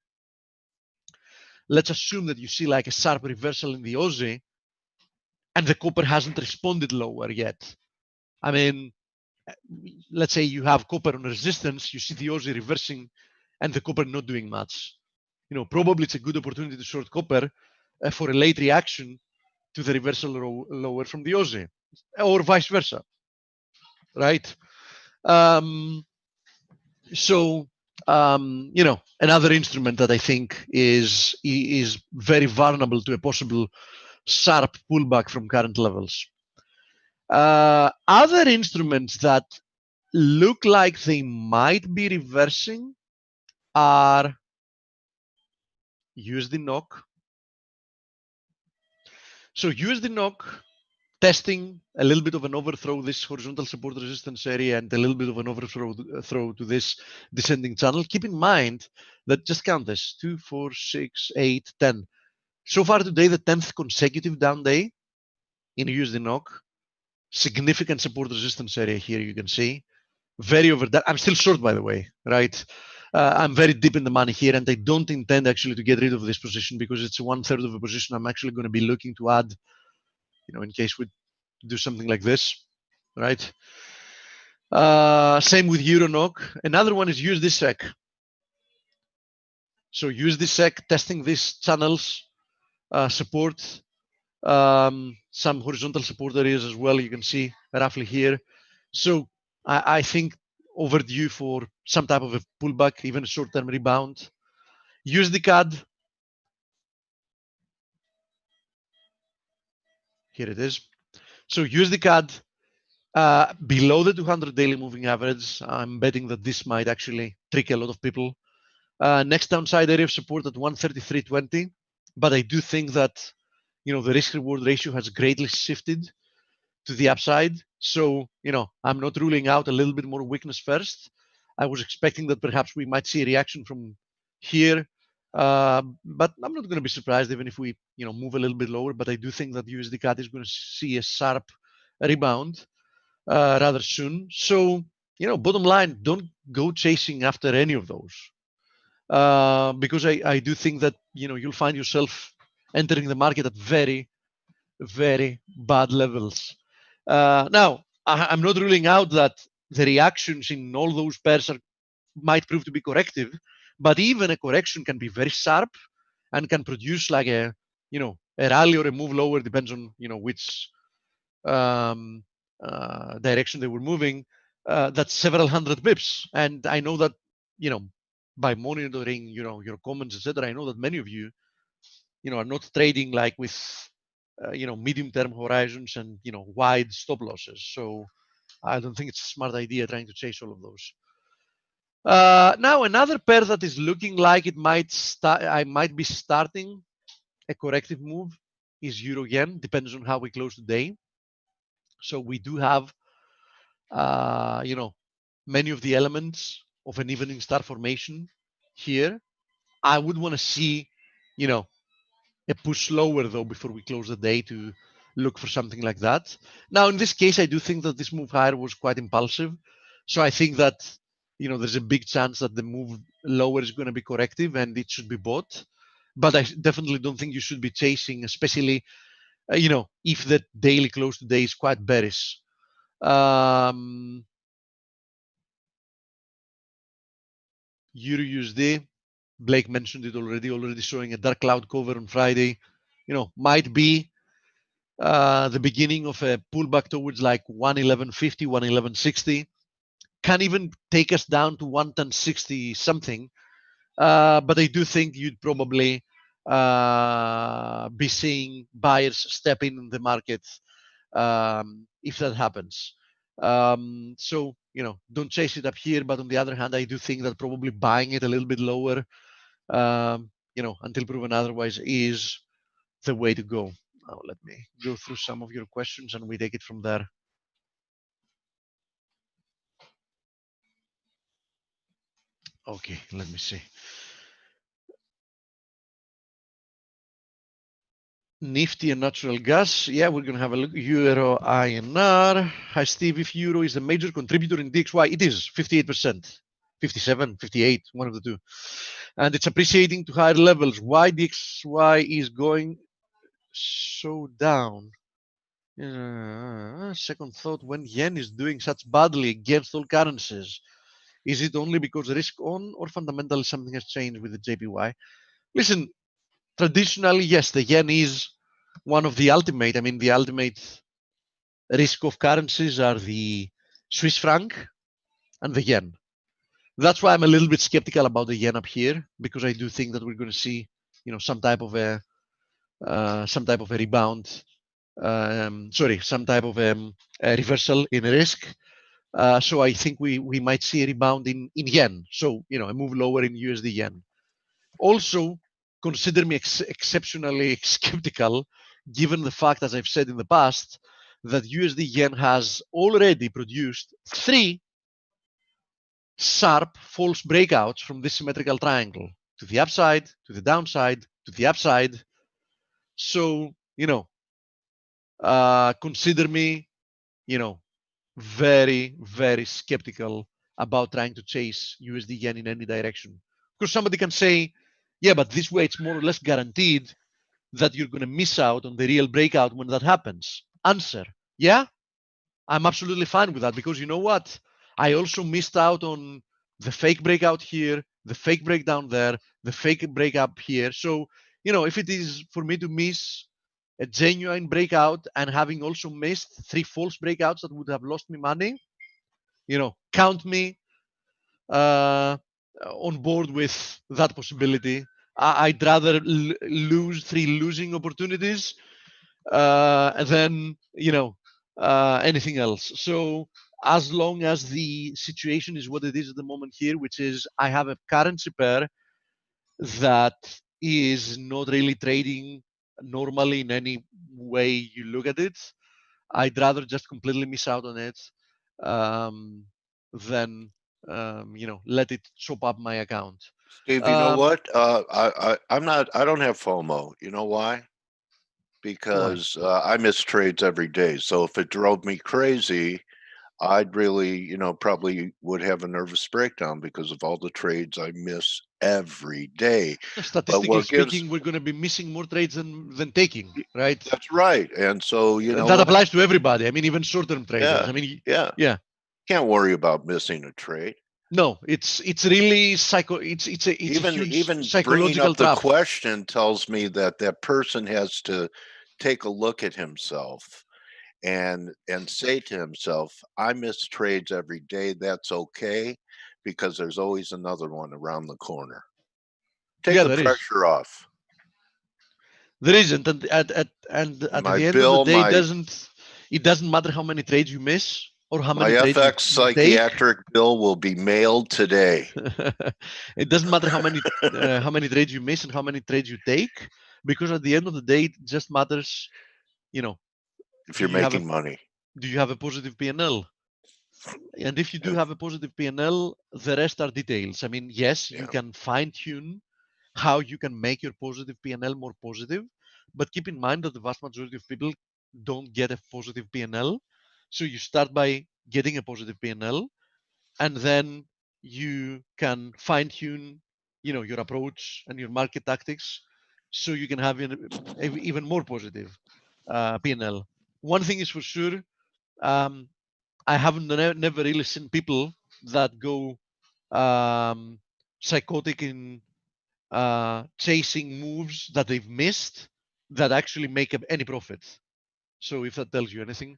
let's assume that you see like a sharp reversal in the Aussie and the copper hasn't responded lower yet. I mean, let's say you have copper on resistance, you see the Aussie reversing and the copper not doing much. Probably it's a good opportunity to short copper for a late reaction to the reversal lower from the Aussie, or vice versa, right? Um, so another instrument that I think is very vulnerable to a possible sharp pullback from current levels. Other instruments that look like they might be reversing are USD NOK. So USD NOK testing a little bit of an overthrow this horizontal support resistance area and a little bit of an overthrow throw to this descending channel. Keep in mind that, just count this, 2, 4, 6, 8, 10. So far today, the 10th consecutive down day in USD NOK. Significant support resistance area here, you can see. Very overdone. I'm still short, by the way, right? I'm very deep in the money here, and I don't intend actually to get rid of this position because it's 1/3 of a position I'm actually going to be looking to add, in case we do something like this, right? Same with Euro NOK. Another one is USD SEK. So USD SEK testing these channels, support, some horizontal support areas as well. You can see roughly here. So I think overdue for some type of a pullback, even a short-term rebound. USD CAD. Here it is. So USD CAD below the 200 daily moving average. I'm betting that this might actually trick a lot of people. Next downside area of support at 133.20. But I do think that the risk reward ratio has greatly shifted to the upside. So, I'm not ruling out a little bit more weakness first. I was expecting that perhaps we might see a reaction from here. But I'm not going to be surprised even if we, move a little bit lower. But I do think that USD CAD is going to see a sharp rebound rather soon. So, bottom line, don't go chasing after any of those. Because I do think that, you'll find yourself entering the market at very, very bad levels. Now, I'm not ruling out that the reactions in all those pairs might prove to be corrective, but even a correction can be very sharp and can produce like a rally or a move lower, depends on which um, direction they were moving. That's several hundred bips, and I know that by monitoring your comments, etc. I know that many of you are not trading like with medium-term horizons and wide stop losses. So I don't think it's a smart idea trying to chase all of those. Now another pair that is looking like it might start, I might be starting a corrective move is Euro Yen. Depends on how we close today. So we do have many of the elements of an evening star formation here. I would want to see a push lower though before we close the day to look for something like that. Now, in this case, I do think that this move higher was quite impulsive. So I think that there's a big chance that the move lower is going to be corrective and it should be bought. But I definitely don't think you should be chasing, especially if the daily close today is quite bearish. Euro USD, Blake mentioned it already showing a dark cloud cover on Friday. Might be the beginning of a pullback towards like 111.50, 111.60. Can even take us down to 110.60 something. But I do think you'd probably be seeing buyers step in the market if that happens. So, don't chase it up here. But on the other hand, I do think that probably buying it a little bit lower, until proven otherwise, is the way to go. Now, let me go through some of your questions and we take it from there. Okay, let me see. Nifty and natural gas. Yeah, we're going to have a look. Euro INR. Hi, Steve. If euro is a major contributor in DXY, it is 58%, 57, 58, one of the two. And it's appreciating to higher levels. Why DXY is going so down? Second thought, when yen is doing such badly against all currencies, is it only because risk on or fundamentally something has changed with the JPY? Listen, traditionally, yes, the yen is one of the ultimate, the ultimate risk of currencies are the Swiss franc and the yen. That's why I'm a little bit skeptical about the yen up here, because I do think that we're going to see, some type of a rebound. Some type of a reversal in risk. So I think we might see a rebound in yen. So, a move lower in USD yen. Also, consider me exceptionally skeptical, given the fact, as I've said in the past, that USD yen has already produced 3 sharp false breakouts from this symmetrical triangle to the upside, to the downside, to the upside. So, consider me, very, very skeptical about trying to chase USD yen in any direction. Because somebody can say, yeah, but this way it's more or less guaranteed that you're going to miss out on the real breakout when that happens. Answer, yeah, I'm absolutely fine with that, because you know what? I also missed out on the fake breakout here, the fake breakdown there, the fake break up here. So, if it is for me to miss a genuine breakout and having also missed 3 false breakouts that would have lost me money, count me on board with that possibility. I'd rather lose 3 losing opportunities than anything else. So as long as the situation is what it is at the moment here, which is I have a currency pair that is not really trading normally in any way you look at it, I'd rather just completely miss out on it than let it chop up my account. Steve, you know what? I don't have FOMO. You know why? Because I miss trades every day. So if it drove me crazy, I'd really, probably would have a nervous breakdown because of all the trades I miss every day. Statistically speaking, we're going to be missing more trades than taking, right? That's right. And so, that applies to everybody. Even short-term traders. Yeah. Can't worry about missing a trade. No, it's really it's even a huge even psychological bringing up trap. The question tells me that person has to take a look at himself and say to himself, I miss trades every day. That's okay, because there's always another one around the corner. Take the pressure off. There isn't, and at the end of the day, it doesn't matter how many trades you miss or how many trades FX psychiatric bill will be mailed today. It doesn't matter how many trades you miss and how many trades you take, because at the end of the day, it just matters, if you're making money. Do you have a positive P&L? And if you do have a positive P&L, the rest are details. Yes, you can fine-tune how you can make your positive P&L more positive, but keep in mind that the vast majority of people don't get a positive P&L. So you start by getting a positive P&L, and then you can fine-tune, your approach and your market tactics, so you can have an even more positive P&L. One thing is for sure, I haven't never really seen people that go psychotic in chasing moves that they've missed that actually make any profit. So if that tells you anything,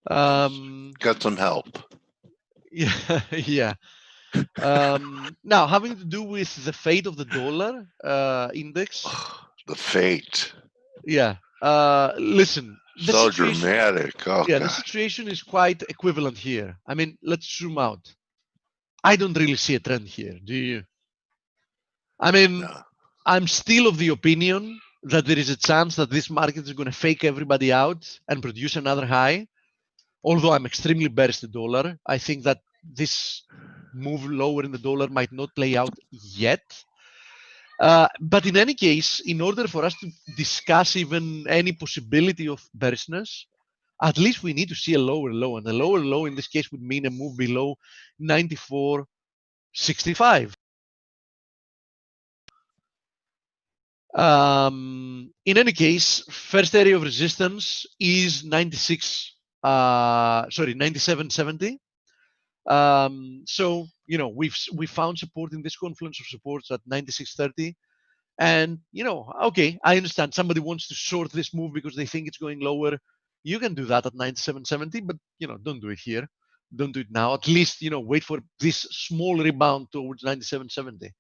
got some help. Yeah. Now, having to do with the fate of the dollar index. The fate. Yeah. Listen. So dramatic. Oh, yeah, God. The situation is quite equivalent here. Let's zoom out. I don't really see a trend here. Do you? No. I'm still of the opinion that there is a chance that this market is going to fake everybody out and produce another high. Although I'm extremely bearish the dollar, I think that this move lower in the dollar might not play out yet. But in any case, in order for us to discuss even any possibility of bearishness, at least we need to see a lower low. And a lower low in this case would mean a move below 94.65. In any case, first area of resistance is 97.70. So we found support in this confluence of supports at 96.30. And okay, I understand somebody wants to short this move because they think it's going lower. You can do that at 97.70, but don't do it here. Don't do it now. At least wait for this small rebound towards 97.70.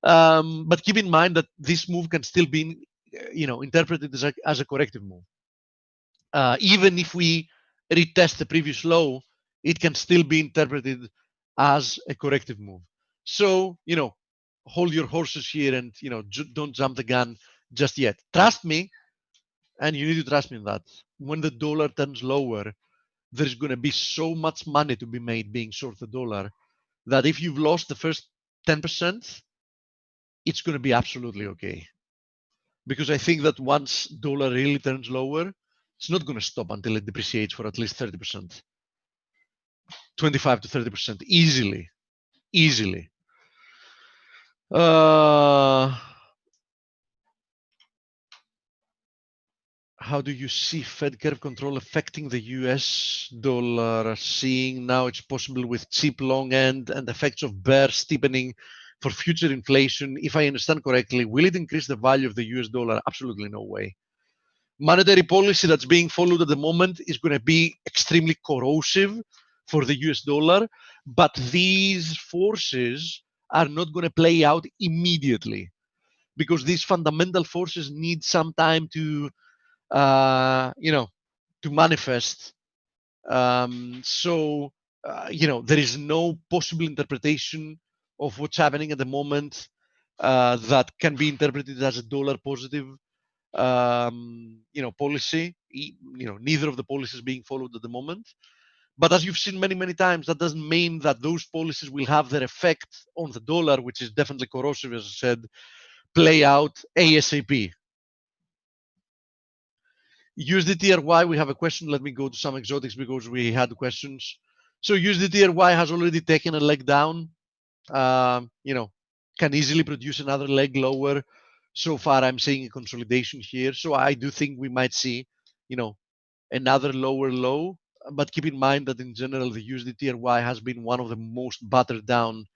But keep in mind that this move can still be interpreted as a corrective move. Even if we retest the previous low, it can still be interpreted as a corrective move. So hold your horses here and don't jump the gun just yet. Trust me, and you need to trust me in that. When the dollar turns lower, there's going to be so much money to be made being short the dollar that if you've lost the first 10%, it's going to be absolutely okay. Because I think that once dollar really turns lower, it's not going to stop until it depreciates for at least 30%, 25 to 30% easily. How do you see Fed curve control affecting the US dollar? Seeing now it's possible with cheap long end and effects of bear steepening for future inflation. If I understand correctly, will it increase the value of the US dollar? Absolutely no way. Monetary policy that's being followed at the moment is going to be extremely corrosive for the US dollar, but these forces are not going to play out immediately because these fundamental forces need some time to to manifest. So there is no possible interpretation of what's happening at the moment that can be interpreted as a dollar positive policy. Neither of the policies being followed at the moment. But as you've seen many times, that doesn't mean that those policies will have their effect on the dollar, which is definitely corrosive, as I said, play out ASAP. USDTRY, we have a question. Let me go to some exotics because we had questions. So USDTRY has already taken a leg down. Can easily produce another leg lower. So far, I'm seeing a consolidation here. So I do think we might see, another lower low. But keep in mind that in general, the USDTRY has been one of the most battered down.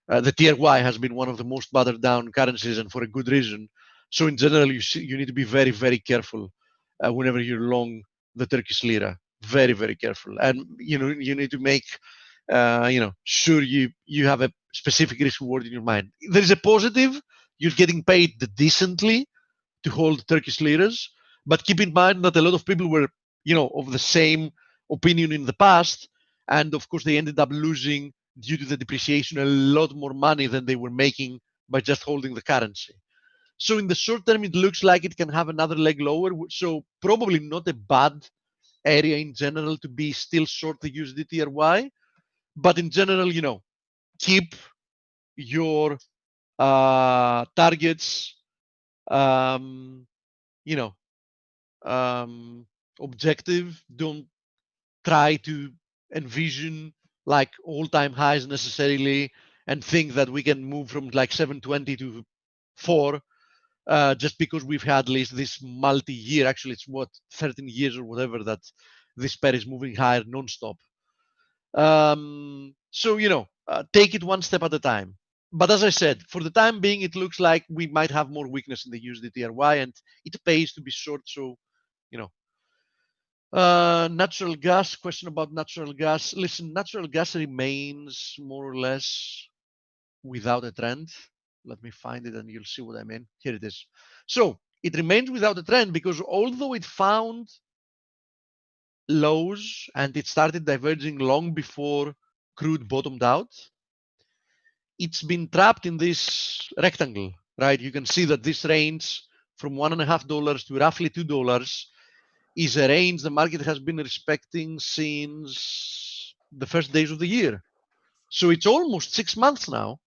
The TRY has been one of the most battered down currencies, and for a good reason. So in general, you need to be very careful whenever you're long the Turkish lira. Very careful, and you need to make sure you have a specific risk reward in your mind. There is a positive. You're getting paid decently to hold Turkish liras, but keep in mind that a lot of people were of the same opinion in the past, and of course they ended up losing due to the depreciation a lot more money than they were making by just holding the currency. So in the short term, it looks like it can have another leg lower. So probably not a bad area in general to be still short the USDTRY. But in general, keep your targets, objective. Don't try to envision like all-time highs necessarily and think that we can move from like 720 to 4 just because we've had at least this multi-year, actually it's 13 years or whatever, that this pair is moving higher non-stop. So take it one step at a time. But as I said, for the time being, it looks like we might have more weakness in the USDTRY, and it pays to be short. So natural gas, question about natural gas. Listen, natural gas remains more or less without a trend. Let me find it and you'll see what I mean. Here it is. So it remains without a trend because although it found lows and it started diverging long before crude bottomed out, it's been trapped in this rectangle, right? You can see that this range from $1.50 to roughly $2 is a range the market has been respecting since the first days of the year. So it's almost 6 months now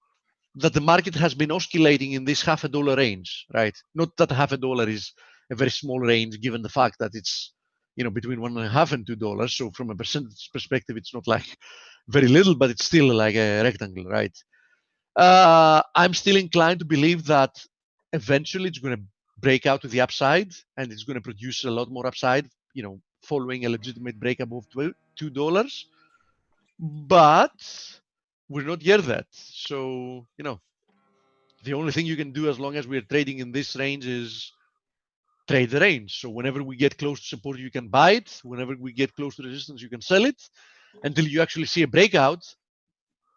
that the market has been oscillating in this $0.50 range, right? Not that $0.50 is a very small range, given the fact that it's between $1.50 and $2. So from a percentage perspective, it's not like very little, but it's still like a rectangle, right? I'm still inclined to believe that eventually it's going to break out to the upside, and it's going to produce a lot more upside, following a legitimate break above $2. But we're not yet that. So, the only thing you can do as long as we're trading in this range is trade the range. So whenever we get close to support, you can buy it. Whenever we get close to resistance, you can sell it until you actually see a breakout.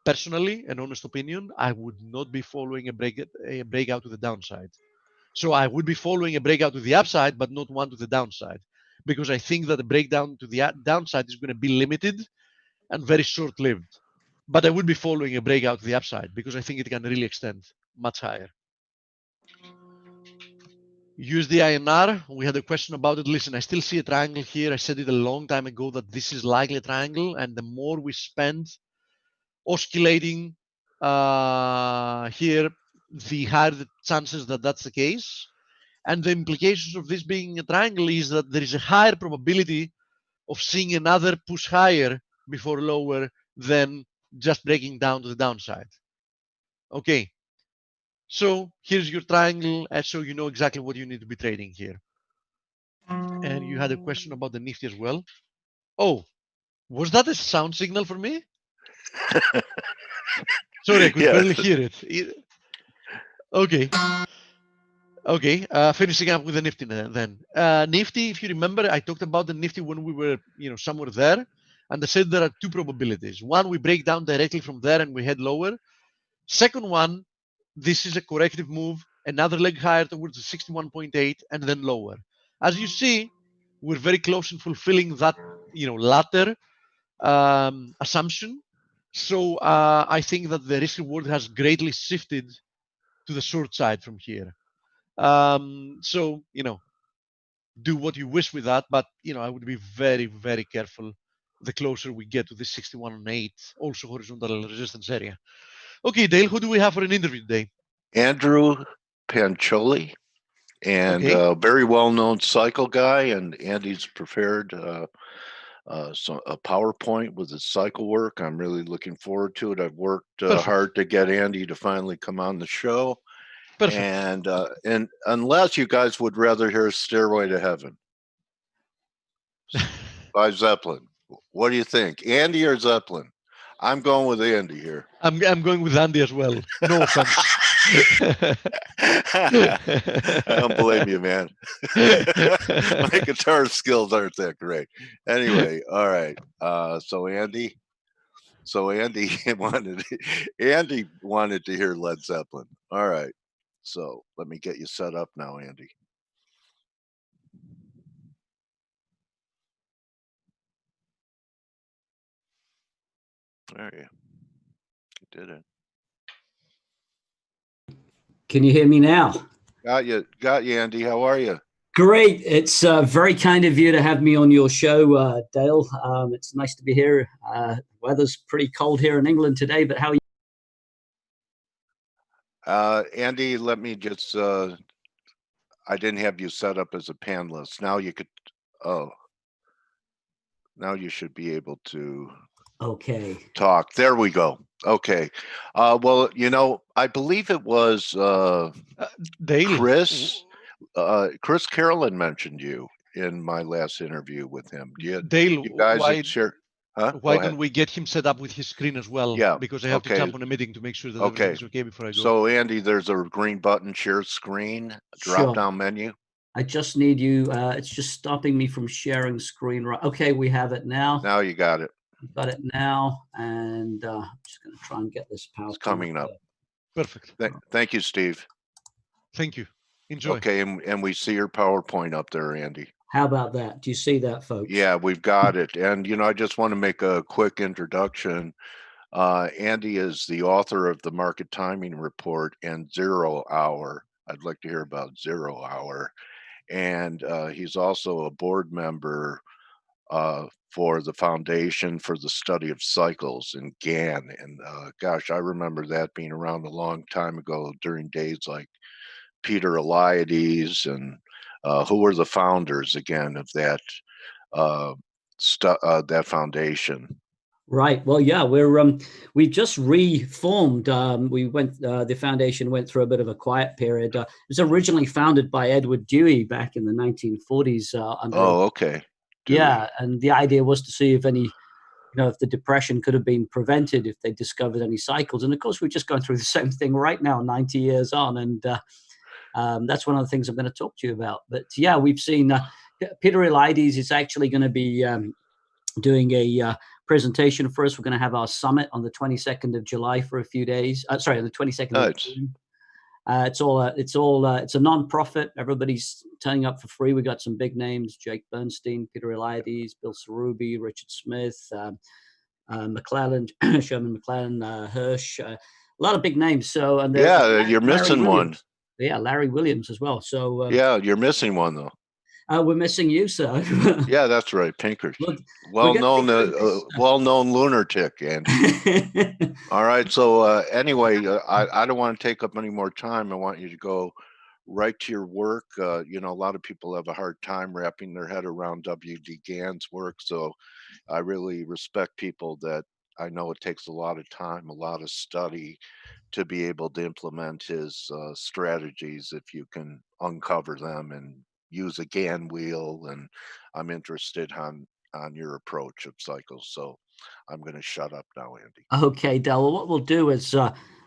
Personally, an honest opinion, I would not be following a breakout to the downside. So I would be following a breakout to the upside, but not one to the downside, because I think that the breakdown to the downside is going to be limited and very short-lived. But I would be following a breakout to the upside because I think it can really extend much higher. USD INR, we had a question about it. Listen, I still see a triangle here. I said it a long time ago that this is likely a triangle, and the more we spend oscillating here, the higher the chances that that's the case. And the implications of this being a triangle is that there is a higher probability of seeing another push higher before lower than just breaking down to the downside. Okay, so here's your triangle, and so you know exactly what you need to be trading here. And you had a question about the Nifty as well. Oh, was that a sound signal for me? Sorry, I could barely hear it. Okay. Okay, finishing up with the Nifty then. Nifty, if you remember, I talked about the Nifty when we were, somewhere there, and I said there are two probabilities. One, we break down directly from there and we head lower. Second one, this is a corrective move, another leg higher towards the 61.8 and then lower. As you see, we're very close in fulfilling that, latter assumption. So I think that the risk reward has greatly shifted to the short side from here. So, do what you wish with that, but, I would be very, very careful the closer we get to the 61.8, also horizontal resistance area. Okay, Dale, who do we have for an interview today? Andrew Pancholi, and a very well-known cycle guy, and Andy's prepared a PowerPoint with his cycle work. I'm really looking forward to it. I've worked hard to get Andy to finally come on the show. Perfect. And unless you guys would rather hear Stairway to Heaven by Zeppelin, what do you think, Andy or Zeppelin? I'm going with Andy here. I'm going with Andy as well. No offense. I don't blame you, man. My guitar skills aren't that great. Anyway, all right. So Andy wanted to hear Led Zeppelin. All right. So let me get you set up now, Andy. There you did it. Can you hear me now? Got you, Andy. How are you? Great. It's very kind of you to have me on your show, Dale. It's nice to be here. Weather's pretty cold here in England today, but how are you? Andy, let me just, I didn't have you set up as a panelist. Now you could, now you should be able to talk. There we go. Okay. Well, I believe it was Dale. Chris Carolyn mentioned you in my last interview with him. Dale, you guys share? Huh? Why don't we get him set up with his screen as well? Yeah. Because I have to jump on a meeting to make sure that everything's okay before I go. So Andy, there's a green button, share screen, drop down menu. I just need you. It's just stopping me from sharing screen. Right. Okay, we have it now. Now you got it. We've got it now, and I'm just going to try and get this PowerPoint. It's coming up. Perfect. Thank you, Steve. Thank you. Enjoy. Okay, and we see your PowerPoint up there, Andy. How about that? Do you see that, folks? Yeah, we've got it. And, I just want to make a quick introduction. Andy is the author of the Market Timing Report and 0 Hour. I'd like to hear about 0 Hour. And he's also a board member for the Foundation for the Study of Cycles in GAN. And gosh, I remember that being around a long time ago during days like Peter Eliades and who were the founders again of that that foundation. Right. Well, yeah, we just reformed. The foundation went through a bit of a quiet period. It was originally founded by Edward Dewey back in the 1940s. Oh, okay. Yeah, and the idea was to see if if the depression could have been prevented if they discovered any cycles. And of course, we're just going through the same thing right now, 90 years on, and that's one of the things I'm going to talk to you about. But yeah, we've seen Peter Eliades is actually going to be doing a presentation for us. We're going to have our summit on the 22nd of July for a few days. On the 22nd of June. It's a non-profit. Everybody's turning up for free. We got some big names: Jake Bernstein, Peter Eliades, Bill Cerubi, Richard Smith, McClellan, Sherman McClellan, Hirsch, a lot of big names. So, and you're missing one. Yeah, Larry Williams as well. So yeah, you're missing one though. We're missing you, sir. Yeah, that's right, Pinker. Well-known lunatic, Andy. All right. So anyway, I don't want to take up any more time. I want you to go right to your work. A lot of people have a hard time wrapping their head around W.D. Gann's work. So I really respect people that I know it takes a lot of time, a lot of study to be able to implement his strategies if you can uncover them and use a Gann wheel. And I'm interested on your approach of cycles. So I'm going to shut up now, Andy. Okay, Del. Well, what we'll do is,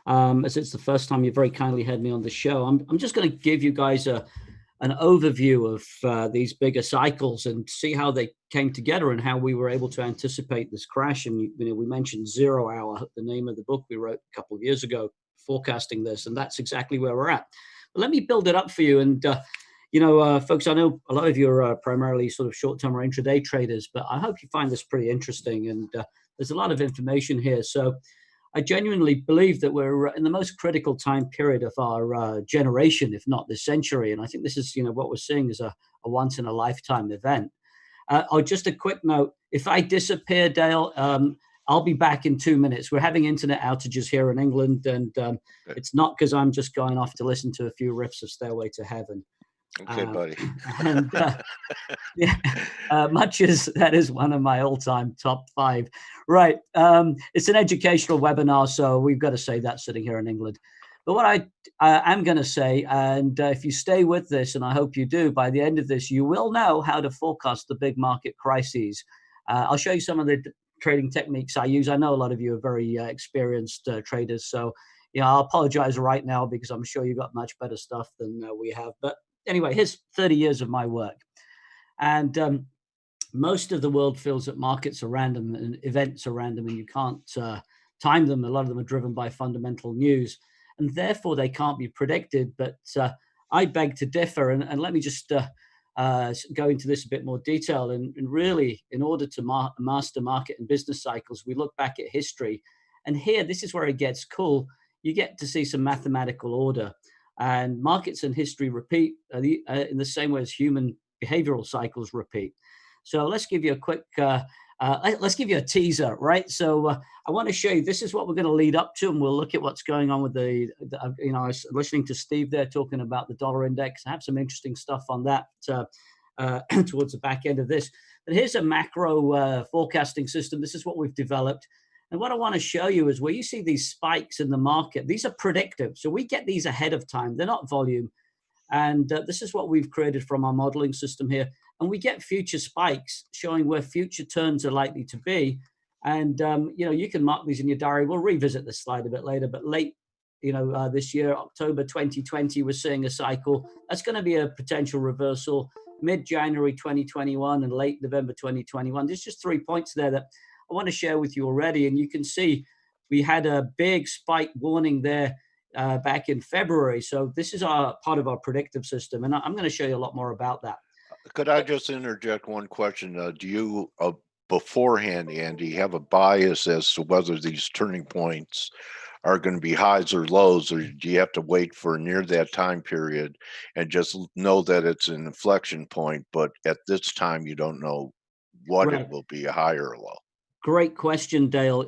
as it's the first time you very kindly had me on the show, I'm just going to give you guys an overview of these bigger cycles and see how they came together and how we were able to anticipate this crash. And we mentioned 0 Hour, the name of the book we wrote a couple of years ago, forecasting this, and that's exactly where we're at. But let me build it up for you. And folks, I know a lot of you are primarily sort of short-term or intraday traders, but I hope you find this pretty interesting. And there's a lot of information here. So I genuinely believe that we're in the most critical time period of our generation, if not this century. And I think this is, what we're seeing is a once in a lifetime event. Just a quick note. If I disappear, Dale, I'll be back in 2 minutes. We're having internet outages here in England, and it's not because I'm just going off to listen to a few riffs of Stairway to Heaven. Okay, buddy. And much as that is one of my all-time top 5. Right. It's an educational webinar, so we've got to say that sitting here in England. But what I am going to say, and if you stay with this, and I hope you do, by the end of this, you will know how to forecast the big market crises. I'll show you some of the trading techniques I use. I know a lot of you are very experienced traders, so I'll apologize right now because I'm sure you've got much better stuff than we have. But anyway, here's 30 years of my work. And most of the world feels that markets are random and events are random and you can't time them. A lot of them are driven by fundamental news and therefore they can't be predicted. But I beg to differ. And let me just go into this a bit more detail. And really, in order to master market and business cycles, we look back at history. And here, this is where it gets cool. You get to see some mathematical order. And markets and history repeat in the same way as human behavioral cycles repeat. So let's give you a quick, let's give you a teaser, right? So I want to show you, this is what we're going to lead up to, and we'll look at what's going on with I was listening to Steve there talking about the dollar index. I have some interesting stuff on that towards the back end of this. But here's a macro forecasting system. This is what we've developed. And what I want to show you is where you see these spikes in the market. These are predictive. So we get these ahead of time. They're not volume. And this is what we've created from our modeling system here. And we get future spikes showing where future turns are likely to be. And, you can mark these in your diary. We'll revisit this slide a bit later. But late, this year, October 2020, we're seeing a cycle. That's going to be a potential reversal. Mid-January 2021 and late November 2021. There's just 3 points there that I want to share with you already. And you can see we had a big spike warning there back in February. So this is part of our predictive system. And I'm going to show you a lot more about that. Could I just interject one question? Do you beforehand, Andy, have a bias as to whether these turning points are going to be highs or lows, or do you have to wait for near that time period and just know that it's an inflection point, but at this time you don't know what Right. it will be, high or low. Great question, Dale.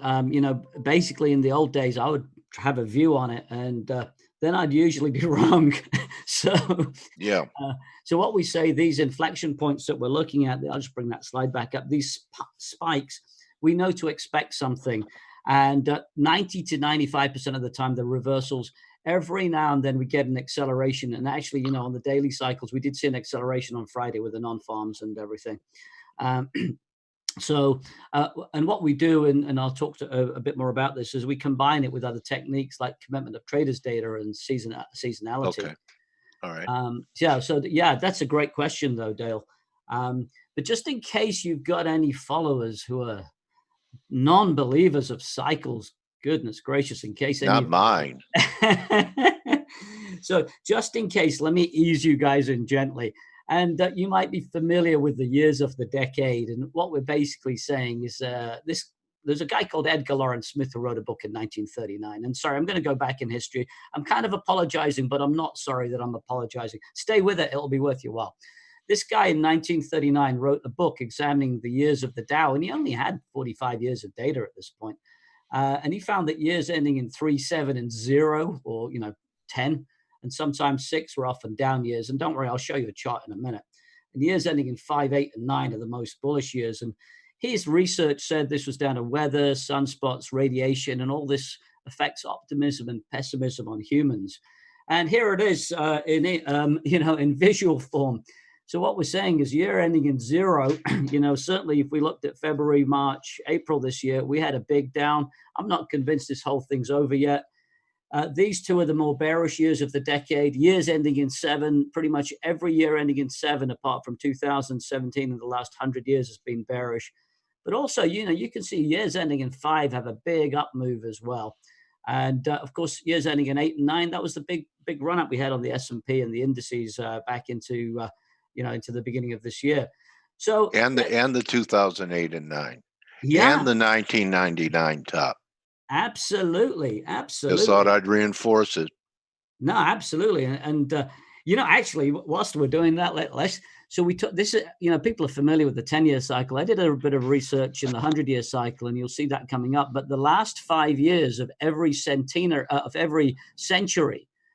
Basically in the old days, I would have a view on it, and then I'd usually be wrong. So, Yeah. so what we say, these inflection points that we're looking at, I'll just bring that slide back up. These spikes, we know to expect something, and 90 to 95% of the time, the reversals. Every now and then we get an acceleration, and actually, on the daily cycles, we did see an acceleration on Friday with the non-farms and everything. So, and what we do, and I'll talk a bit more about this, is we combine it with other techniques like commitment of traders data and seasonality. Okay. All right. Yeah, that's a great question though, Dale. But just in case you've got any followers who are non-believers of cycles, goodness gracious, in case any Not mine. So just in case, let me ease you guys in gently. And you might be familiar with the years of the decade. And what we're basically saying is there's a guy called Edgar Lawrence Smith who wrote a book in 1939. And sorry, I'm going to go back in history. I'm kind of apologizing, but I'm not sorry that I'm apologizing. Stay with it. It'll be worth your while. This guy in 1939 wrote a book examining the years of the Dow, and he only had 45 years of data at this point. And he found that years ending in 3, 7, and 0, or 10, and sometimes 6 were often down years. And don't worry, I'll show you a chart in a minute. And years ending in 5, 8, and 9 are the most bullish years. And his research said this was down to weather, sunspots, radiation, and all this affects optimism and pessimism on humans. And here it is in visual form. So what we're saying is year ending in 0, certainly if we looked at February, March, April this year, we had a big down. I'm not convinced this whole thing's over yet. These two are the more bearish years of the decade, years ending in 7, pretty much every year ending in 7, apart from 2017 and the last 100 years has been bearish. But also, you can see years ending in 5 have a big up move as well. And of course, years ending in 8 and 9, that was the big run up we had on the S&P and the indices back into the beginning of this year. So and the 2008 and 9, yeah, and the 1999 top. Absolutely. Just thought I'd reinforce it. No, absolutely. And actually, whilst we're doing that, so we took this, people are familiar with the 10-year cycle. I did a bit of research in the 100-year cycle, and you'll see that coming up. But the last 5 years of every century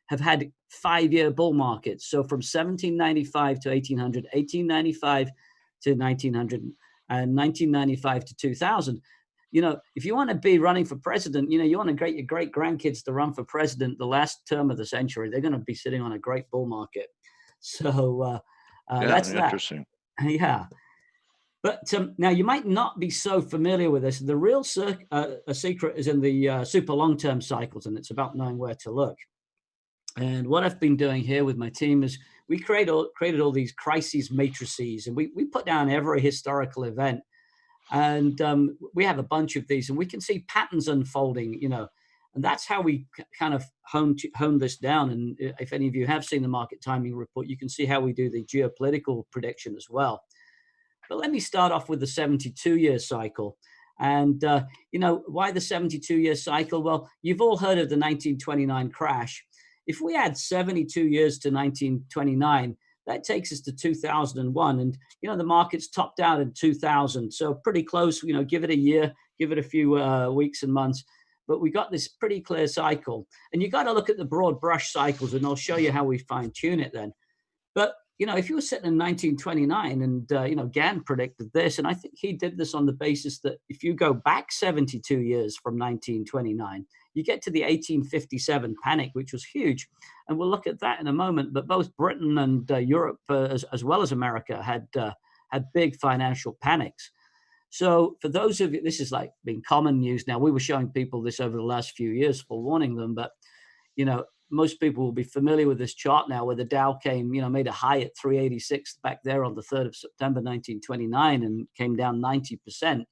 have had 5-year bull markets. So from 1795 to 1800, 1895 to 1900, and 1995 to 2000. If you want to be running for president, you want to get your great grandkids to run for president the last term of the century. They're going to be sitting on a great bull market. So that's interesting. That. Yeah. But now you might not be so familiar with this. The real secret is in the super long-term cycles, and it's about knowing where to look. And what I've been doing here with my team is we created all these crises matrices, and we put down every historical event. And we have a bunch of these, and we can see patterns unfolding, and that's how we kind of hone this down. And if any of you have seen the market timing report, you can see how we do the geopolitical prediction as well. But let me start off with the 72-year cycle. And, why the 72-year cycle? Well, you've all heard of the 1929 crash. If we add 72 years to 1929, that takes us to 2001. And, the market's topped out in 2000. So pretty close, give it a year, give it a few weeks and months. But we got this pretty clear cycle. And you got to look at the broad brush cycles, and I'll show you how we fine tune it then. But, if you were sitting in 1929 and, Gann predicted this, and I think he did this on the basis that if you go back 72 years from 1929, you get to the 1857 panic, which was huge. And we'll look at that in a moment. But both Britain and Europe, as well as America, had big financial panics. So for those of you, this is like being common news now. We were showing people this over the last few years, forewarning them. But, most people will be familiar with this chart now where the Dow came, made a high at 386 back there on the 3rd of September, 1929, and came down 90%.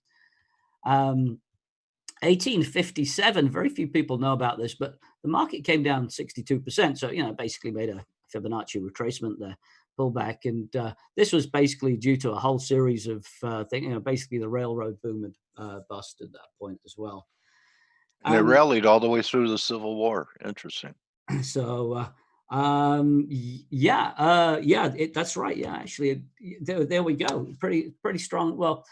1857, very few people know about this, but the market came down 62%. So, basically made a Fibonacci retracement there, pullback. And this was basically due to a whole series of things, basically the railroad boom had busted at that point as well. And it rallied all the way through the Civil War. Interesting. So That's right. Yeah, actually, there we go. Pretty strong. Well,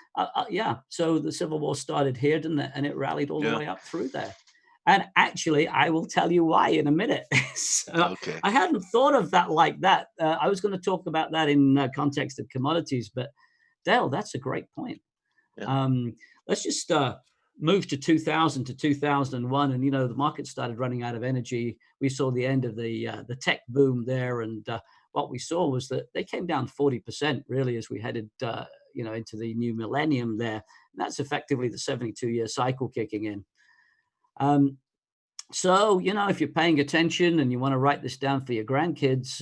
yeah. So the Civil War started here, didn't it? And it rallied all the way up through there. And actually, I will tell you why in a minute. So Okay. I hadn't thought of that like that. I was going to talk about that in context of commodities, but Dale, that's a great point. Yeah. Let's just move to 2000 to 2001, and the market started running out of energy. We saw the end of the tech boom there, and what we saw was that they came down 40% really as we headed into the new millennium there. And that's effectively the 72-year cycle kicking in. So, if you're paying attention and you want to write this down for your grandkids,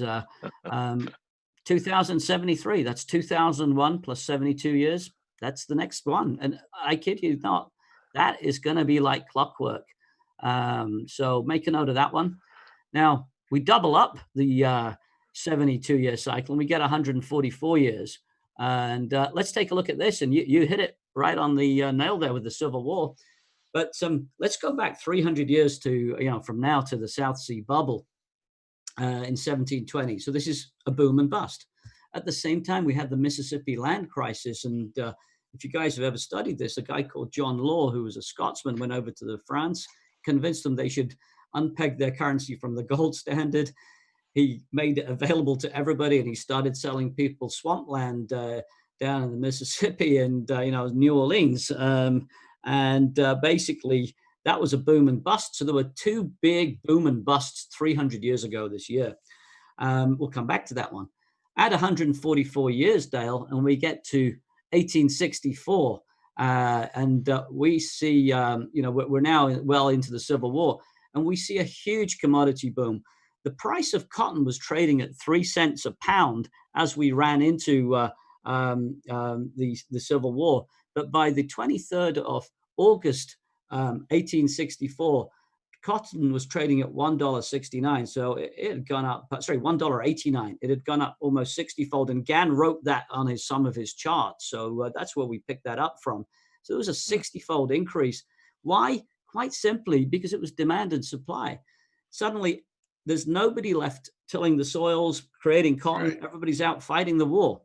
2073, that's 2001 plus 72 years. That's the next one. And I kid you not, that is going to be like clockwork. So make a note of that one. Now, we double up the 72-year cycle and we get 144 years. And let's take a look at this. And you hit it right on the nail there with the Civil War. But let's go back 300 years to, from now to the South Sea bubble in 1720. So this is a boom and bust. At the same time, we had the Mississippi land crisis. And if you guys have ever studied this, a guy called John Law, who was a Scotsman, went over to France, convinced them they should unpeg their currency from the gold standard. He made it available to everybody, and he started selling people swampland down in the Mississippi and, New Orleans. Basically, that was a boom and bust. So there were two big boom and busts 300 years ago this year. We'll come back to that one. Add 144 years, Dale, and we get to 1864. We see, we're now well into the Civil War, and we see a huge commodity boom. The price of cotton was trading at 3 cents a pound as we ran into the Civil War. But by the 23rd of August, 1864, cotton was trading at $1.69. So it had gone up, $1.89. It had gone up almost 60-fold. And Gann wrote that on some of his charts. So that's where we picked that up from. So it was a 60-fold increase. Why? Quite simply, because it was demand and supply. Suddenly, there's nobody left tilling the soils, creating cotton. Right. Everybody's out fighting the war.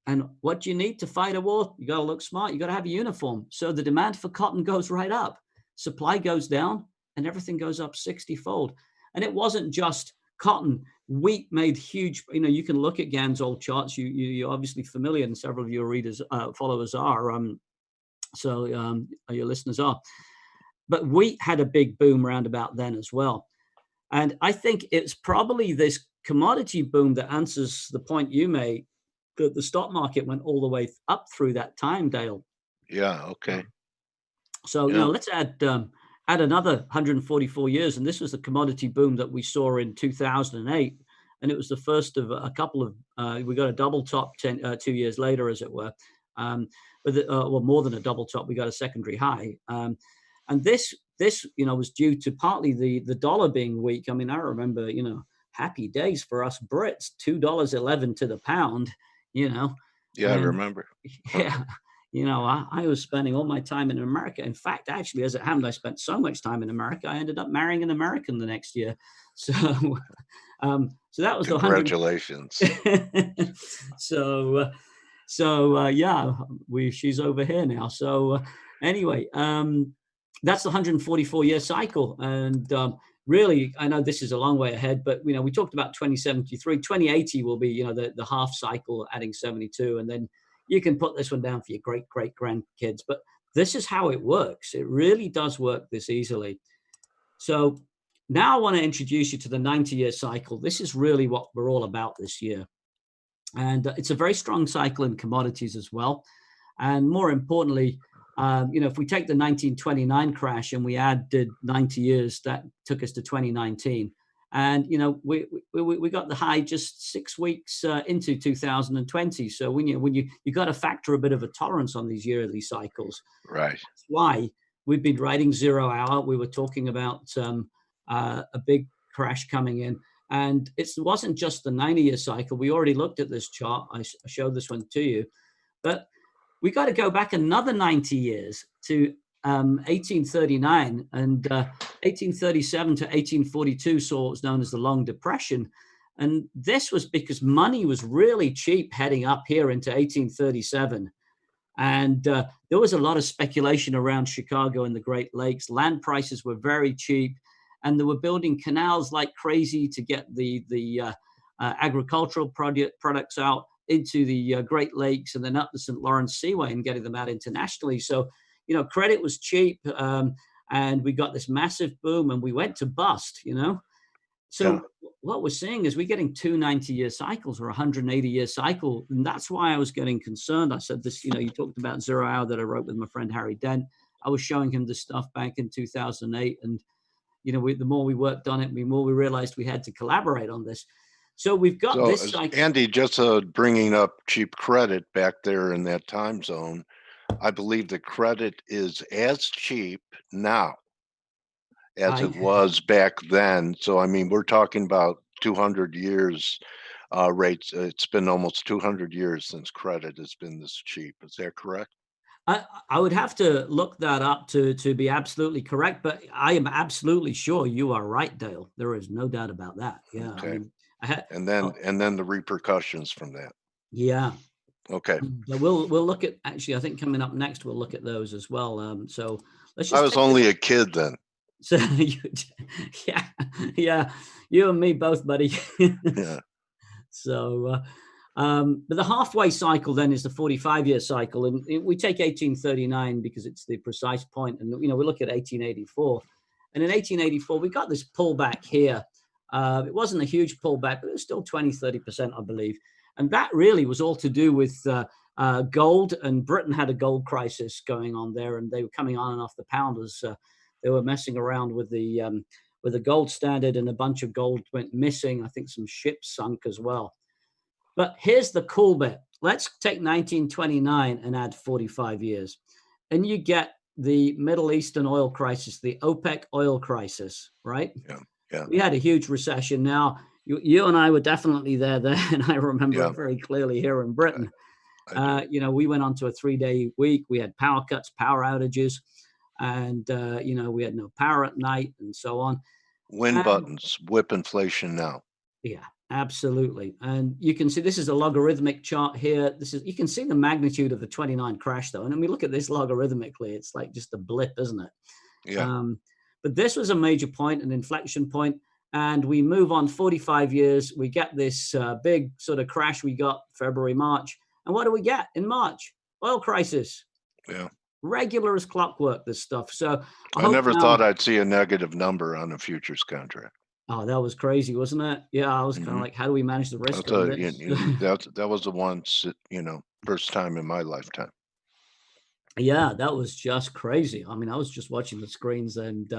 And what do you need to fight a war? You got to look smart. You got to have a uniform. So the demand for cotton goes right up. Supply goes down and everything goes up 60-fold. And it wasn't just cotton. Wheat made huge, you can look at Gann's old charts. You're obviously familiar, and several of your readers, followers are. Your listeners are. But wheat had a big boom around about then as well. And I think it's probably this commodity boom that answers the point you made, that the stock market went all the way up through that time, Dale. Yeah. Okay. So, let's add another 144 years. And this was the commodity boom that we saw in 2008. And it was the first of a couple of, we got a double top 2 years later, as it were. More than a double top, we got a secondary high. And this, was due to partly the dollar being weak. I mean, I remember, happy days for us Brits, $2.11 to the pound, Yeah, I remember. Yeah. I was spending all my time in America. In fact, actually, as it happened, I spent so much time in America, I ended up marrying an American the next year. So, so that was congratulations. She's over here now. So anyway, that's the 144-year cycle. And really, I know this is a long way ahead, but, we talked about 2073. 2080 will be, the half cycle adding 72. And then you can put this one down for your great-great-grandkids. But this is how it works. It really does work this easily. So now I want to introduce you to the 90-year cycle. This is really what we're all about this year. And it's a very strong cycle in commodities as well. And more importantly, if we take the 1929 crash and we added 90 years, that took us to 2019. And, we got the high just 6 weeks into 2020. So when you got to factor a bit of a tolerance on these yearly cycles. Right. That's why we've been writing 0 hour. We were talking about a big crash coming in. And it wasn't just the 90-year cycle. We already looked at this chart. I showed this one to you. But we got to go back another 90 years to 1839 and 1837 to 1842 saw what's known as the Long Depression. And this was because money was really cheap heading up here into 1837. And there was a lot of speculation around Chicago and the Great Lakes. Land prices were very cheap, and they were building canals like crazy to get the agricultural products out into the Great Lakes and then up the St. Lawrence Seaway and getting them out internationally. So, you know, credit was cheap, and we got this massive boom, and we went to bust, you know. So what we're seeing is we're getting 2 90-year cycles or 180-year cycle. And that's why I was getting concerned. I said this, you know, you talked about Zero Hour that I wrote with my friend Harry Dent. I was showing him this stuff back in 2008. And, you know, the more we worked on it, the more we realized we had to collaborate on this. So we've got this cycle. Andy, just bringing up cheap credit back there in that time zone, I believe the credit is as cheap now as it was back then. So, I mean, we're talking about 200 years rates. It's been almost 200 years since credit has been this cheap. Is that correct? I would have to look that up to be absolutely correct, but I am absolutely sure you are right, Dale. There is no doubt about that. Yeah. Okay. I mean, and then the repercussions from that. Yeah. Okay. We'll look at, actually, I think coming up next, we'll look at those as well. So let's just. I was only a kid then. So yeah, you and me both, buddy. Yeah. So, but the halfway cycle then is the 45-year cycle, and we take 1839 because it's the precise point, and you know we look at 1884, and in 1884 we got this pullback here. It wasn't a huge pullback, but it was still 20-30%, I believe, and that really was all to do with gold, and Britain had a gold crisis going on there, and they were coming on and off the pound as they were messing around with the gold standard, and a bunch of gold went missing. I think some ships sunk as well. But here's the cool bit. Let's take 1929 and add 45 years. And you get the Middle Eastern oil crisis, the OPEC oil crisis, right? Yeah. We had a huge recession. Now, you and I were definitely there, and I remember it very clearly here in Britain. You know, we went on to a 3-day week. We had power cuts, power outages. And, you know, we had no power at night and so on. Buttons, whip inflation now. Yeah, absolutely. And you can see this is a logarithmic chart here. You can see the magnitude of the 29 crash, though. And when we look at this logarithmically, it's like just a blip, isn't it? Yeah. But this was a major point, an inflection point. And we move on 45 years. We get this big sort of crash we got February, March. And what do we get in March? Oil crisis. Yeah. Regular as clockwork, this stuff. So I never thought I'd see a negative number on a futures contract. Oh, that was crazy, wasn't it? Yeah, I was kind of like, how do we manage the risk of this? That was the one, you know, first time in my lifetime. Yeah, that was just crazy. I mean, I was just watching the screens, and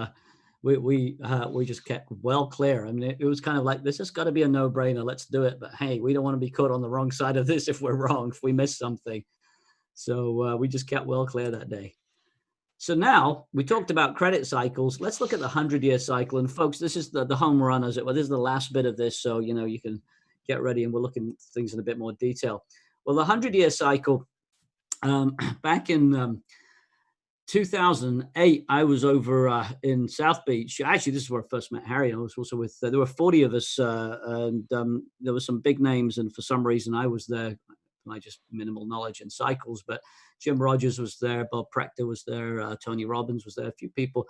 we just kept well clear. I mean, it was kind of like, this has got to be a no-brainer. Let's do it. But hey, we don't want to be caught on the wrong side of this if we're wrong, if we miss something. So we just kept well clear that day. So now we talked about credit cycles. Let's look at the 100-year cycle. And folks, this is the home run, as it were. This is the last bit of this. So, you know, you can get ready, and we'll look at things in a bit more detail. Well, the 100-year cycle, back in 2008, I was over in South Beach. Actually, this is where I first met Harry. I was also with, there were 40 of us, and there were some big names. And for some reason, I was there. My just minimal knowledge in cycles, but Jim Rogers was there, Bob Proctor was there, Tony Robbins was there, a few people,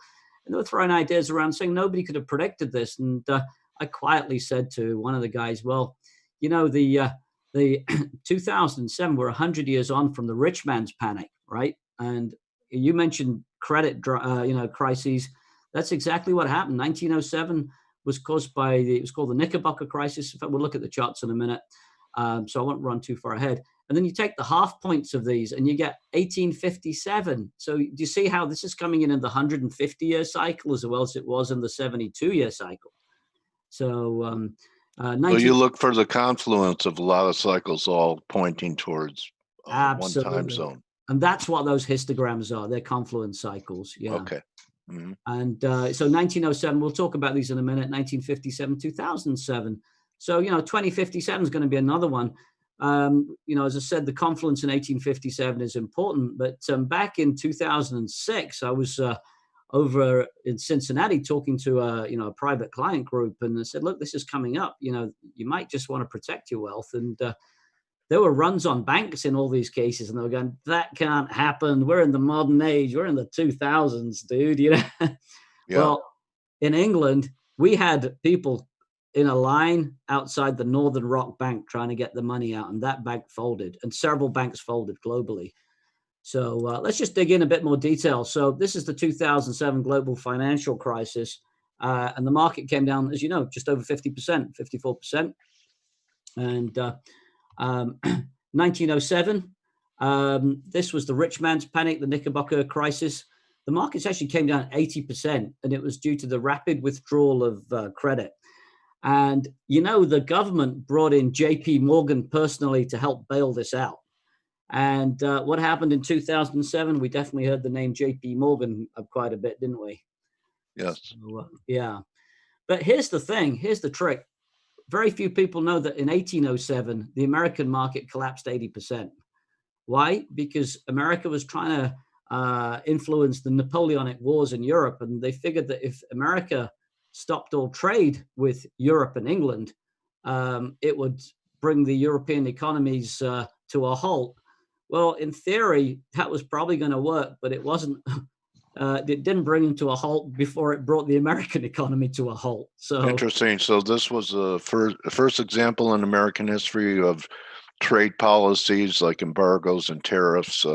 and they were throwing ideas around saying nobody could have predicted this. And I quietly said to one of the guys, well, you know, the 2007, we're 100 years on from the rich man's panic, right? And you mentioned credit, crises. That's exactly what happened. 1907 was caused by it was called the Knickerbocker crisis. In fact, we'll look at the charts in a minute. So I won't run too far ahead. And then you take the half points of these and you get 1857. So do you see how this is coming in the 150-year cycle as well as it was in the 72-year cycle? So well, you look for the confluence of a lot of cycles all pointing towards one time zone. And that's what those histograms are. They're confluence cycles. Yeah. Okay. Mm-hmm. And so 1907, we'll talk about these in a minute, 1957, 2007. So, you know, 2057 is going to be another one. as I said, the confluence in 1857 is important. But back in 2006, I was over in Cincinnati talking to a private client group, and I said, look, this is coming up. You might just want to protect your wealth. And there were runs on banks in all these cases, and they were going, that can't happen. We're in the modern age. We're in the 2000s, dude. Yeah. Well, in England, we had people in a line outside the Northern Rock Bank trying to get the money out, and that bank folded, and several banks folded globally. So let's just dig in a bit more detail. So this is the 2007 global financial crisis, and the market came down, as you know, just over 50%, 54%. And 1907, this was the rich man's panic, the Knickerbocker crisis. The markets actually came down 80%, and it was due to the rapid withdrawal of credit. And, the government brought in JP Morgan personally to help bail this out. And what happened in 2007, we definitely heard the name JP Morgan quite a bit, didn't we? Yes. So, yeah. But here's the thing. Here's the trick. Very few people know that in 1807, the American market collapsed 80%. Why? Because America was trying to influence the Napoleonic Wars in Europe. And they figured that if America stopped all trade with Europe and England, it would bring the European economies to a halt. Well, in theory, that was probably going to work, but it wasn't. It didn't bring them to a halt before it brought the American economy to a halt. So interesting. So this was the first example in American history of trade policies like embargoes and tariffs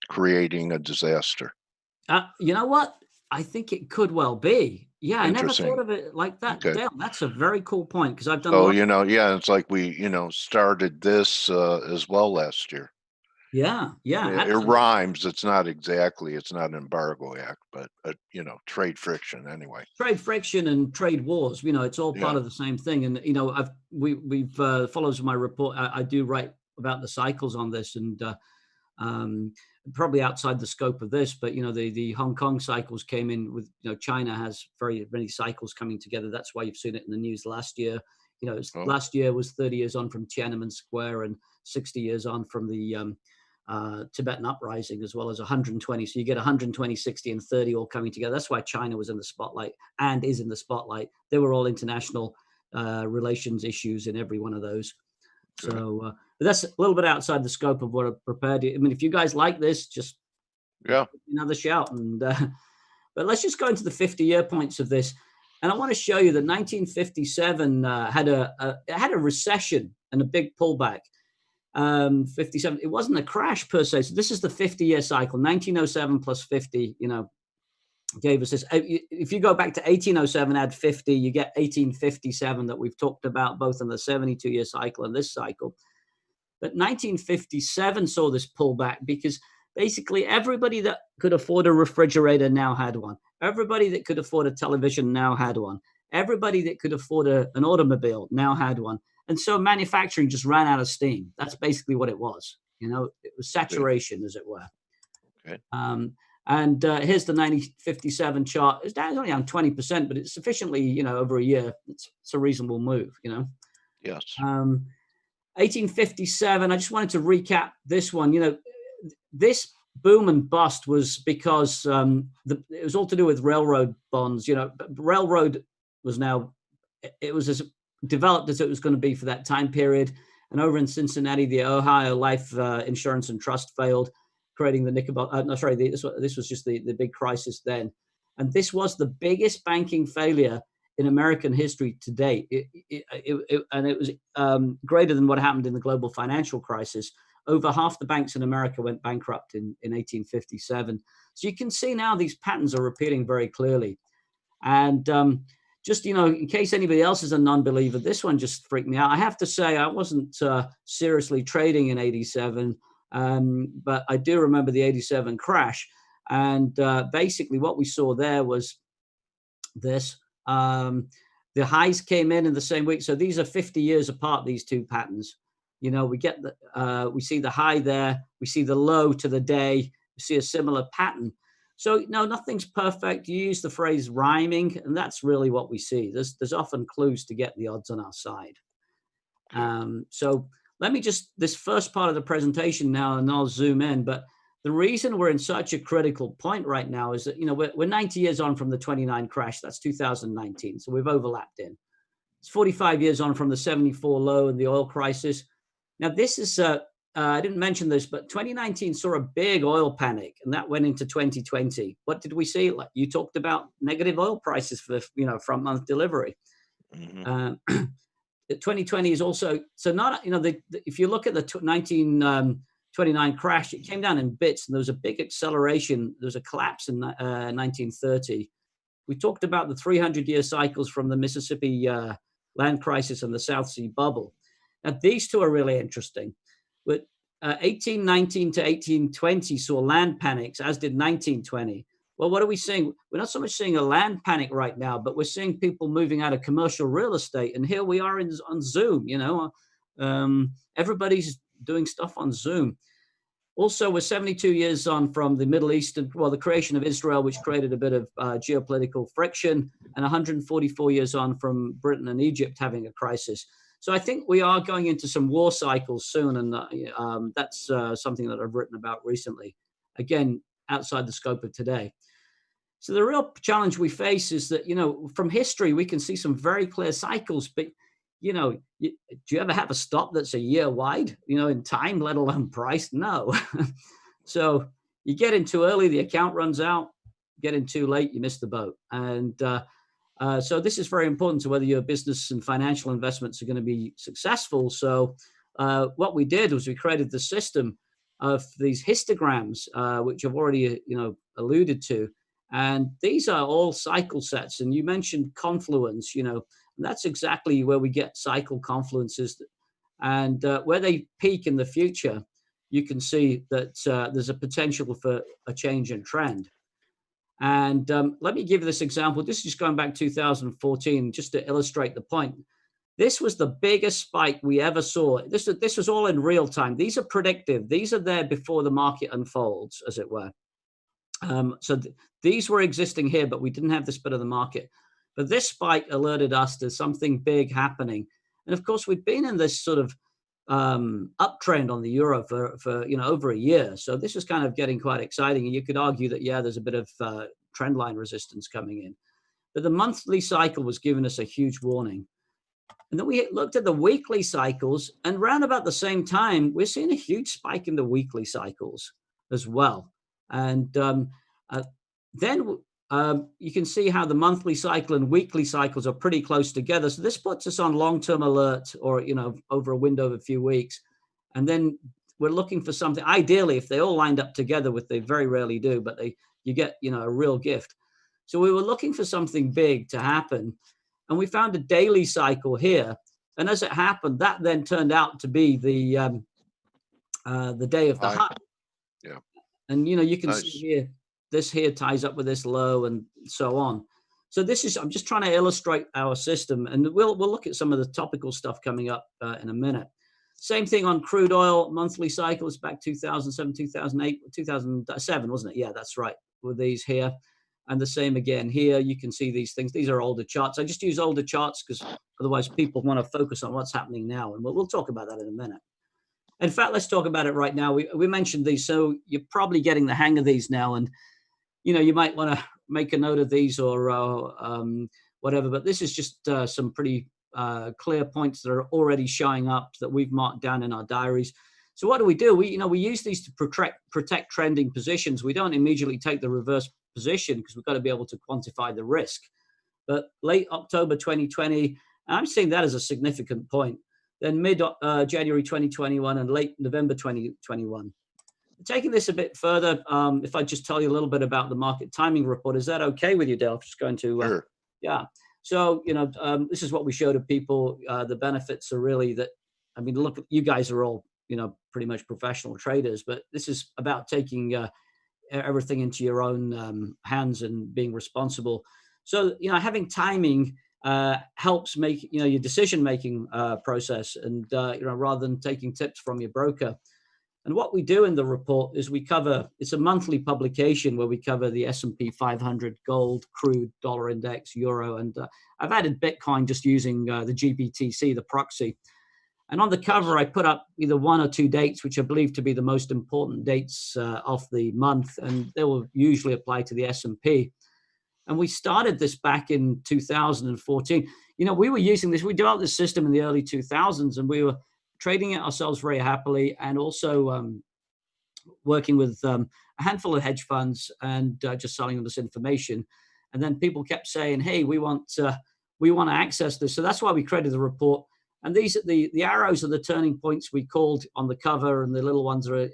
creating a disaster. You know what? I think it could well be. Yeah, I never Interesting. thought of it like that. Okay. Dale, that's a very cool point, because I've done. So it's like we started this as well last year. Yeah, It rhymes. It's not an embargo act, but trade friction anyway. Trade friction and trade wars. It's all part of the same thing. And we've follows my report. I do write about the cycles on this, and probably outside the scope of this, but the Hong Kong cycles came in with China has very many cycles coming together. That's why you've seen it in the news last year. Last year was 30 years on from Tiananmen Square and 60 years on from the Tibetan uprising, as well as 120. So you get 120, 60, and 30 all coming together. That's why China was in the spotlight and is in the spotlight. They were all international relations issues in every one of those. So but that's a little bit outside the scope of what I've prepared. I mean, if you guys like this, just another shout. And but let's just go into the 50-year points of this. And I want to show you that 1957 had a recession and a big pullback. 57, it wasn't a crash per se. So this is the 50-year cycle. 1907 plus 50, gave us this. If you go back to 1807, add 50, you get 1857 that we've talked about both in the 72-year cycle and this cycle. But 1957 saw this pullback because basically everybody that could afford a refrigerator now had one. Everybody that could afford a television now had one. Everybody that could afford an automobile now had one. And so manufacturing just ran out of steam. That's basically what it was. It was saturation, as it were. Okay. And here's the 1957 chart. It's down only down 20%, but it's sufficiently, over a year. It's a reasonable move, Yes. 1857. I just wanted to recap this one. This boom and bust was because it was all to do with railroad bonds. Railroad was it was as developed as it was going to be for that time period. And over in Cincinnati, the Ohio Life Insurance and Trust failed, creating the Knickerbocker. This was just the big crisis then. And this was the biggest banking failure in American history to date. And it was greater than what happened in the global financial crisis. Over half the banks in America went bankrupt in 1857. So you can see now these patterns are repeating very clearly. And just, in case anybody else is a non-believer, this one just freaked me out. I have to say I wasn't seriously trading in 87, but I do remember the 87 crash. And basically what we saw there was this. The highs came in the same week. So these are 50 years apart, these two patterns. We get we see the high there. We see the low to the day. We see a similar pattern. So no, nothing's perfect. You use the phrase rhyming, and that's really what we see. There's often clues to get the odds on our side. So let me just, this first part of the presentation now, and I'll zoom in, but the reason we're in such a critical point right now is that, we're 90 years on from the 29 crash. That's 2019. So we've overlapped in. It's 45 years on from the 74 low and the oil crisis. Now, this is, I didn't mention this, but 2019 saw a big oil panic, and that went into 2020. What did we see? Like you talked about negative oil prices for, front month delivery. Mhm. 2020 is also, so not, if you look at the 1929 crash, it came down in bits, and there was a big acceleration. There was a collapse in 1930. We talked about the 300-year cycles from the Mississippi land crisis and the South Sea bubble. Now, these two are really interesting. But 1819 to 1820 saw land panics, as did 1920. Well, what are we seeing? We're not so much seeing a land panic right now, but we're seeing people moving out of commercial real estate. And here we are on Zoom, everybody's doing stuff on Zoom. Also, we're 72 years on from the Middle East, the creation of Israel, which created a bit of geopolitical friction, and 144 years on from Britain and Egypt having a crisis. So I think we are going into some war cycles soon, and that's something that I've written about recently, again, outside the scope of today. So the real challenge we face is that, from history, we can see some very clear cycles, but, do you ever have a stop that's a year wide, in time, let alone price? No. So you get in too early, the account runs out. Get in too late, you miss the boat. And so this is very important to whether your business and financial investments are going to be successful. So what we did was we created the system of these histograms, which I've already, alluded to. And these are all cycle sets. And you mentioned confluence, and that's exactly where we get cycle confluences. And where they peak in the future, you can see that there's a potential for a change in trend. And let me give you this example. This is just going back 2014, just to illustrate the point. This was the biggest spike we ever saw. This was all in real time. These are predictive. These are there before the market unfolds, as it were. These were existing here, but we didn't have this bit of the market. But this spike alerted us to something big happening. And of course, we've been in this sort of uptrend on the euro for over a year. So this is kind of getting quite exciting. And you could argue that, there's a bit of trend line resistance coming in. But the monthly cycle was giving us a huge warning. And then we looked at the weekly cycles, and around about the same time, we're seeing a huge spike in the weekly cycles as well. And then you can see how the monthly cycle and weekly cycles are pretty close together. So this puts us on long-term alert, or, over a window of a few weeks. And then we're looking for something, ideally, if they all lined up together, which they very rarely do, but you get, a real gift. So we were looking for something big to happen. And we found a daily cycle here. And as it happened, that then turned out to be the day of the high. Yeah. And, you can see here, this here ties up with this low and so on. So I'm just trying to illustrate our system, and we'll look at some of the topical stuff coming up in a minute. Same thing on crude oil monthly cycles back 2007, 2008, 2007, wasn't it? Yeah, that's right. With these here. And the same again here, you can see these things. These are older charts. I just use older charts because otherwise people want to focus on what's happening now. And we'll talk about that in a minute. In fact, let's talk about it right now. We mentioned these, so you're probably getting the hang of these now. And, you might want to make a note of these or whatever. But this is just some pretty clear points that are already showing up that we've marked down in our diaries. So what do? We use these to protect trending positions. We don't immediately take the reverse position because we've got to be able to quantify the risk. But late October 2020, I'm seeing that as a significant point. Then mid January 2021 and late November 2021. Taking this a bit further, if I just tell you a little bit about the market timing report, is that okay with you, Dale? I'm just going to, Sure. Yeah. So, this is what we show to people. The benefits are really that, look, you guys are all, pretty much professional traders, but this is about taking everything into your own hands and being responsible. So, having timing helps make, your decision-making process, and, rather than taking tips from your broker. And what we do in the report is it's a monthly publication where we cover the S&P 500, gold, crude, dollar index, euro, and I've added Bitcoin just using the GBTC, the proxy. And on the cover, I put up either one or two dates, which I believe to be the most important dates of the month, and they will usually apply to the S&P. And we started this back in 2014. We were using this. We developed this system in the early 2000s, and we were trading it ourselves very happily, and also working with a handful of hedge funds and just selling them this information. And then people kept saying, "Hey, we want to access this." So that's why we created the report. And these the arrows are the turning points we called on the cover, and the little ones are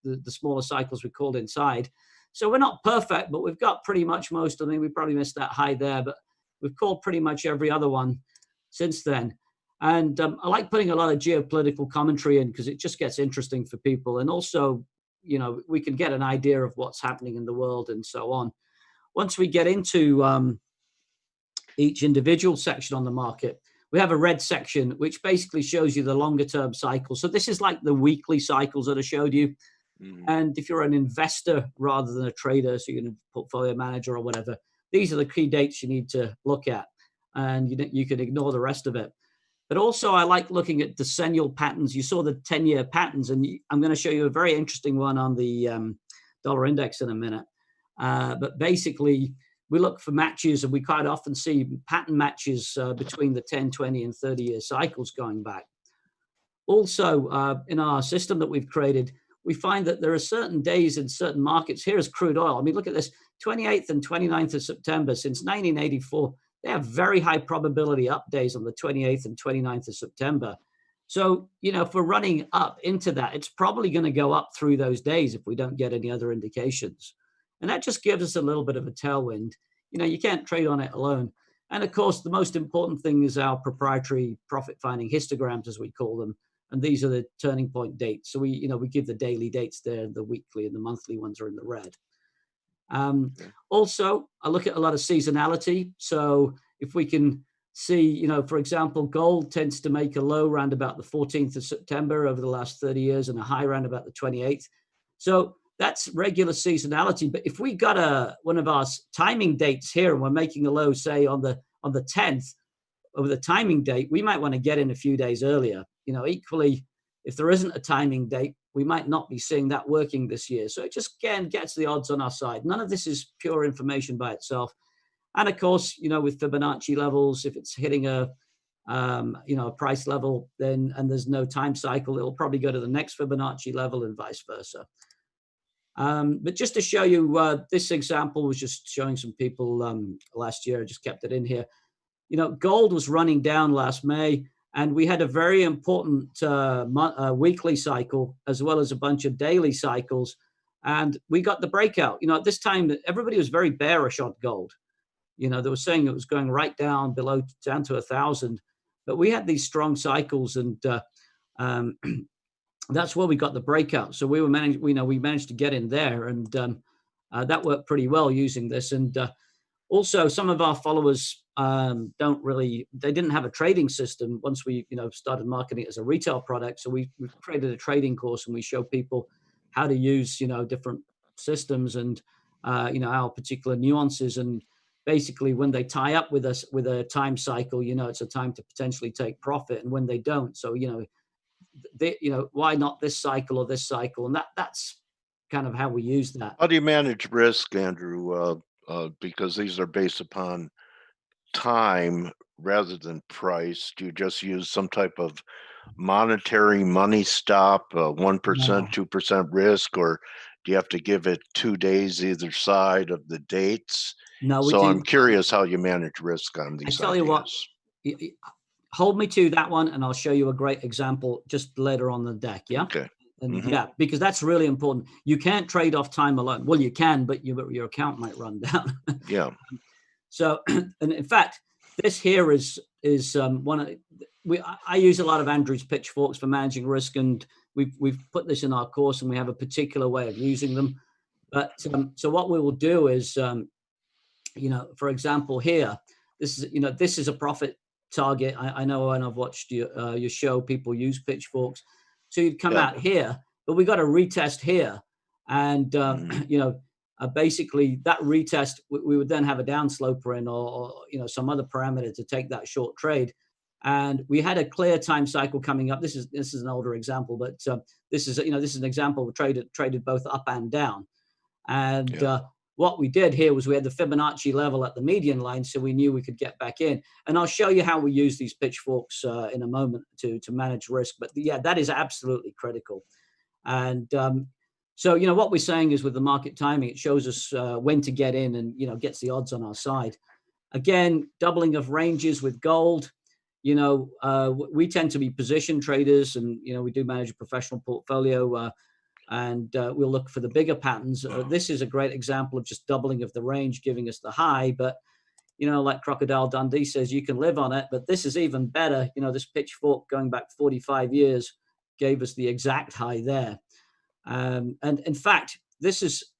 the smaller cycles we called inside. So we're not perfect, but we've got pretty much most. I mean, we probably missed that high there, but we've called pretty much every other one since then. And I like putting a lot of geopolitical commentary in because it just gets interesting for people. And also, we can get an idea of what's happening in the world and so on. Once we get into each individual section on the market, we have a red section, which basically shows you the longer term cycle. So this is like the weekly cycles that I showed you. Mm-hmm. And if you're an investor rather than a trader, so you're a portfolio manager or whatever, these are the key dates you need to look at. And you can ignore the rest of it. But also I like looking at decennial patterns. You saw the 10-year patterns, and I'm going to show you a very interesting one on the dollar index in a minute. But basically, we look for matches, and we quite often see pattern matches between the 10, 20, and 30-year cycles going back. Also, in our system that we've created, we find that there are certain days in certain markets. Here is crude oil. I mean, look at this, 28th and 29th of September since 1984. They have very high probability up days on the 28th and 29th of September. So, if we're running up into that, it's probably going to go up through those days if we don't get any other indications. And that just gives us a little bit of a tailwind. You can't trade on it alone. And of course, the most important thing is our proprietary profit finding histograms, as we call them. And these are the turning point dates. So we give the daily dates there, the weekly and the monthly ones are in the red. Also, I look at a lot of seasonality. So if we can see, for example, gold tends to make a low around about the 14th of September over the last 30 years and a high around about the 28th. So that's regular seasonality. But if we got one of our timing dates here and we're making a low, say on the 10th over the timing date, we might want to get in a few days earlier. Equally, if there isn't a timing date, we might not be seeing that working this year. So it just, again, gets the odds on our side. None of this is pure information by itself. And of course, with Fibonacci levels, if it's hitting a price level, then, and there's no time cycle, it'll probably go to the next Fibonacci level and vice versa. But just to show you, this example was just showing some people last year. I just kept it in here. Gold was running down last May, and we had a very important weekly cycle as well as a bunch of daily cycles. And we got the breakout. At this time, everybody was very bearish on gold. They were saying it was going right down down to 1,000. But we had these strong cycles, and that's where we got the breakout. So we managed to get in there, and that worked pretty well using this. And also, some of our followers they didn't have a trading system once we started marketing it as a retail product. So we've created a trading course, and we show people how to use different systems and our particular nuances. And basically, when they tie up with us with a time cycle, it's a time to potentially take profit, and when they don't, so why not this cycle or this cycle? And that's kind of how we use that. How do you manage risk, Andrew? Because these are based upon time rather than price. Do you just use some type of monetary money stop, 1%, 2% risk, or do you have to give it 2 days either side of the dates? No, so I'm curious how you manage risk on these. I tell you what, hold me to that one, and I'll show you a great example just later on the deck. Yeah. Okay. And because that's really important. You can't trade off time alone. Well, you can, but your account might run down. Yeah. So, and in fact, this here is one of I use a lot of Andrew's Pitchforks for managing risk, and we've put this in our course, and we have a particular way of using them. But so what we will do is, for example, here, this is a profit target. I know when I've watched your show, people use Pitchforks. So you'd come out here, but we got a retest here. And, basically that retest, we would then have a downsloper in or some other parameter to take that short trade. And we had a clear time cycle coming up. This is an older example, but this is an example of traded both up and down. And what we did here was we had the Fibonacci level at the median line, so we knew we could get back in. And I'll show you how we use these pitchforks in a moment to manage risk. But yeah, that is absolutely critical. And so, what we're saying is with the market timing, it shows us when to get in and, gets the odds on our side. Again, doubling of ranges with gold. We tend to be position traders, and, we do manage a professional portfolio. And we'll look for the bigger patterns. This is a great example of just doubling of the range, giving us the high. But, like Crocodile Dundee says, you can live on it. But this is even better. This pitchfork going back 45 years gave us the exact high there. And in fact,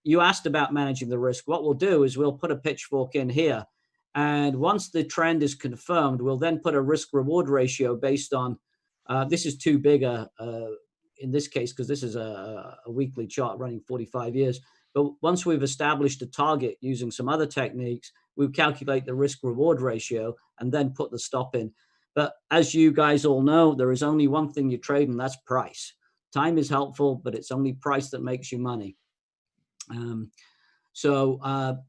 you asked about managing the risk. What we'll do is we'll put a pitchfork in here. And once the trend is confirmed, we'll then put a risk reward ratio based on, this is too big in this case, because this is a weekly chart running 45 years. But once we've established a target using some other techniques, we calculate the risk reward ratio and then put the stop in. But as you guys all know, there is only one thing you trade, and that's price. Time is helpful, but it's only price that makes you money.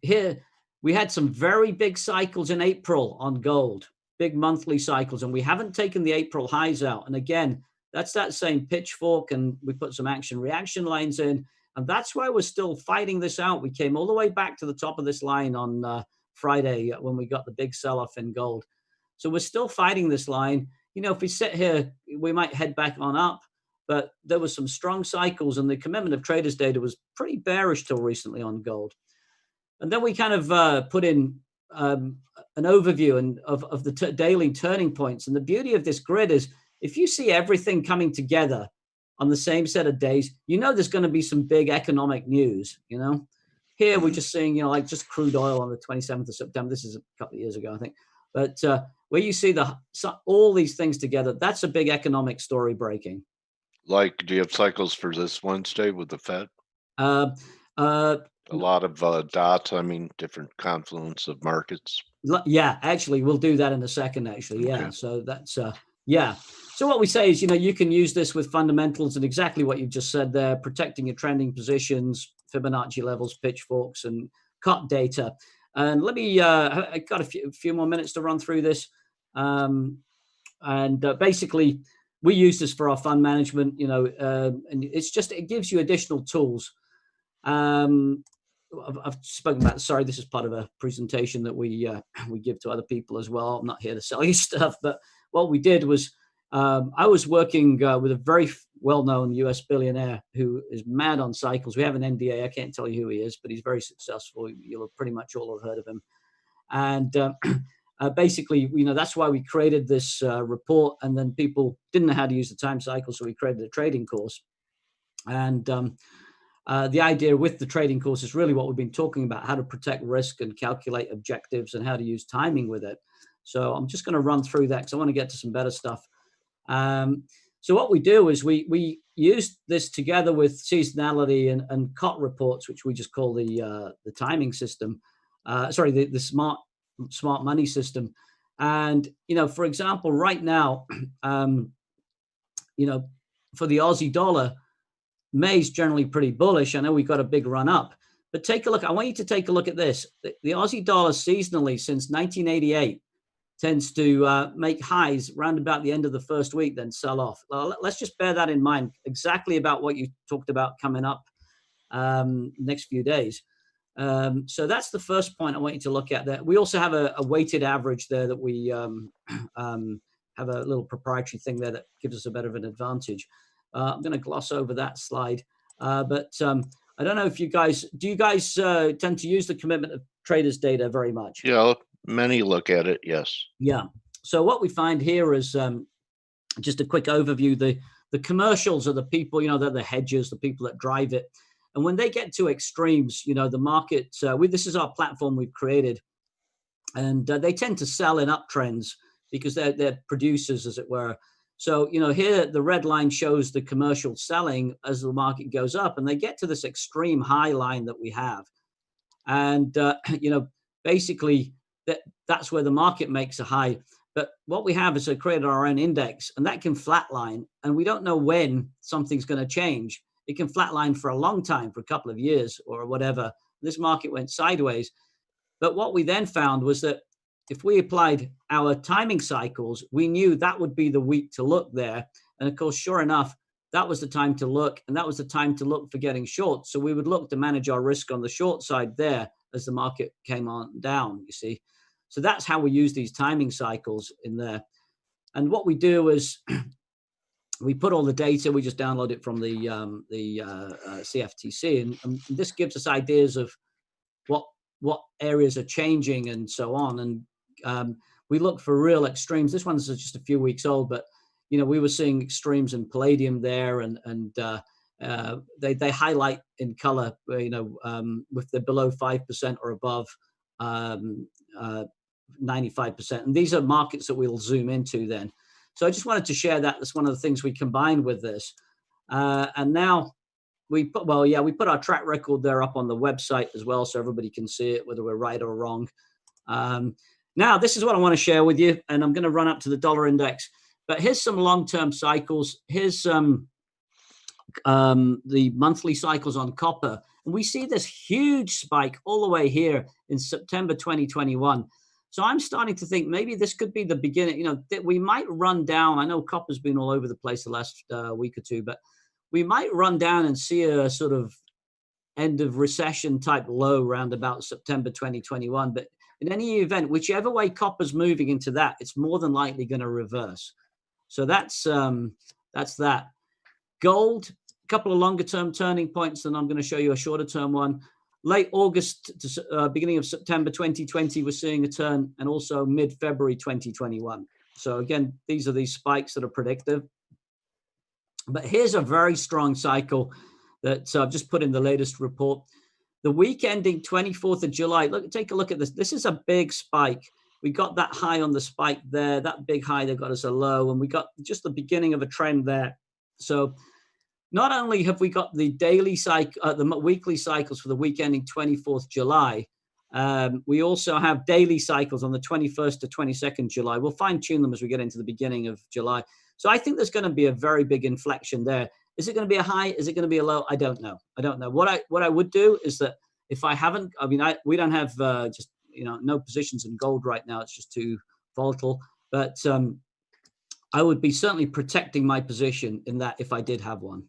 Here we had some very big cycles in April on gold, big monthly cycles, and we haven't taken the April highs out. And again, that's that same pitchfork, and we put some action reaction lines in, and that's why we're still fighting this out. We came all the way back to the top of this line on Friday when we got the big sell-off in gold. So we're still fighting this line. If we sit here, we might head back on up, but there was some strong cycles, and the commitment of traders data was pretty bearish till recently on gold. And then we kind of put in an overview of the daily turning points. And the beauty of this grid is, if you see everything coming together on the same set of days, there's going to be some big economic news. Here we're just seeing, like just crude oil on the 27th of September. This is a couple of years ago, I think. But where you see all these things together, that's a big economic story breaking. Like, do you have cycles for this Wednesday with the Fed? A lot of dots. Different confluence of markets. Yeah, actually, we'll do that in a second. Actually, yeah. Okay. So that's yeah. So what we say is, you can use this with fundamentals and exactly what you just said there, protecting your trending positions, Fibonacci levels, pitchforks, and cut data. And let me, I got a few more minutes to run through this. Basically, we use this for our fund management, and it gives you additional tools. I've spoken about, sorry, this is part of a presentation that we give to other people as well. I'm not here to sell you stuff, but what we did was, I was working with a very well-known US billionaire who is mad on cycles. We have an NDA. I can't tell you who he is, but he's very successful. You'll have pretty much all have heard of him. And basically, that's why we created this report. And then people didn't know how to use the time cycle, so we created a trading course. And the idea with the trading course is really what we've been talking about, how to protect risk and calculate objectives and how to use timing with it. So I'm just going to run through that because I want to get to some better stuff. So what we do is we use this together with seasonality and COT reports, which we just call the timing system. The smart money system. And, for example, right now, for the Aussie dollar, May's generally pretty bullish. I know we've got a big run up, but take a look. I want you to take a look at this. The Aussie dollar seasonally since 1988 tends to make highs round about the end of the first week, then sell off. Let's just bear that in mind, exactly about what you talked about coming up next few days. So that's the first point I want you to look at there. We also have a weighted average there that we have a little proprietary thing there that gives us a bit of an advantage. I'm going to gloss over that slide. But I don't know if do you guys tend to use the commitment of traders data very much? Yeah, many look at it, yes. Yeah. So what we find here is just a quick overview. The commercials are the people, they're the hedgers, the people that drive it. And when they get to extremes, the market, this is our platform we've created. And they tend to sell in uptrends because they're producers, as it were. So, here the red line shows the commercial selling as the market goes up, and they get to this extreme high line that we have. And, basically that's where the market makes a high. But what we have is created our own index, and that can flatline, and we don't know when something's going to change. It can flatline for a long time, for a couple of years or whatever. This market went sideways. But what we then found was that if we applied our timing cycles, we knew that would be the week to look there. And of course, sure enough, that was the time to look, and that was the time to look for getting short. So we would look to manage our risk on the short side there as the market came on down, you see. So that's how we use these timing cycles in there. And what we do is we put all the data, we just download it from the CFTC, and this gives us ideas of what areas are changing and so on. And we look for real extremes. This one's just a few weeks old, but we were seeing extremes in palladium there, and they highlight in color, with the below 5% or above 95%. And these are markets that we'll zoom into then. So I just wanted to share that. That's one of the things we combined with this. And now we put our track record there up on the website as well, so everybody can see it, whether we're right or wrong. Now, this is what I want to share with you, and I'm going to run up to the dollar index. But here's some long-term cycles. Here's the monthly cycles on copper. And we see this huge spike all the way here in September 2021. So I'm starting to think maybe this could be the beginning, that we might run down. I know copper's been all over the place the last week or two, but we might run down and see a sort of end of recession type low around about September 2021. But in any event, whichever way copper's moving into that, it's more than likely going to reverse. So that's that. Gold, a couple of longer term turning points, and I'm going to show you a shorter term one. Late August to beginning of September 2020, we're seeing a turn, and also mid-February 2021. So again, these are these spikes that are predictive. But here's a very strong cycle that I've just put in the latest report. The week ending 24th of July, take a look at this. This is a big spike. We got that high on the spike there, that big high that got us a low, and we got just the beginning of a trend there. So not only have we got the daily cycle, the weekly cycles for the week ending 24th July, we also have daily cycles on the 21st to 22nd July. We'll fine tune them as we get into the beginning of July. So I think there's going to be a very big inflection there. Is it going to be a high? Is it going to be a low? I don't know. What I would do is that if I haven't, we don't have just no positions in gold right now. It's just too volatile. But I would be certainly protecting my position in that if I did have one.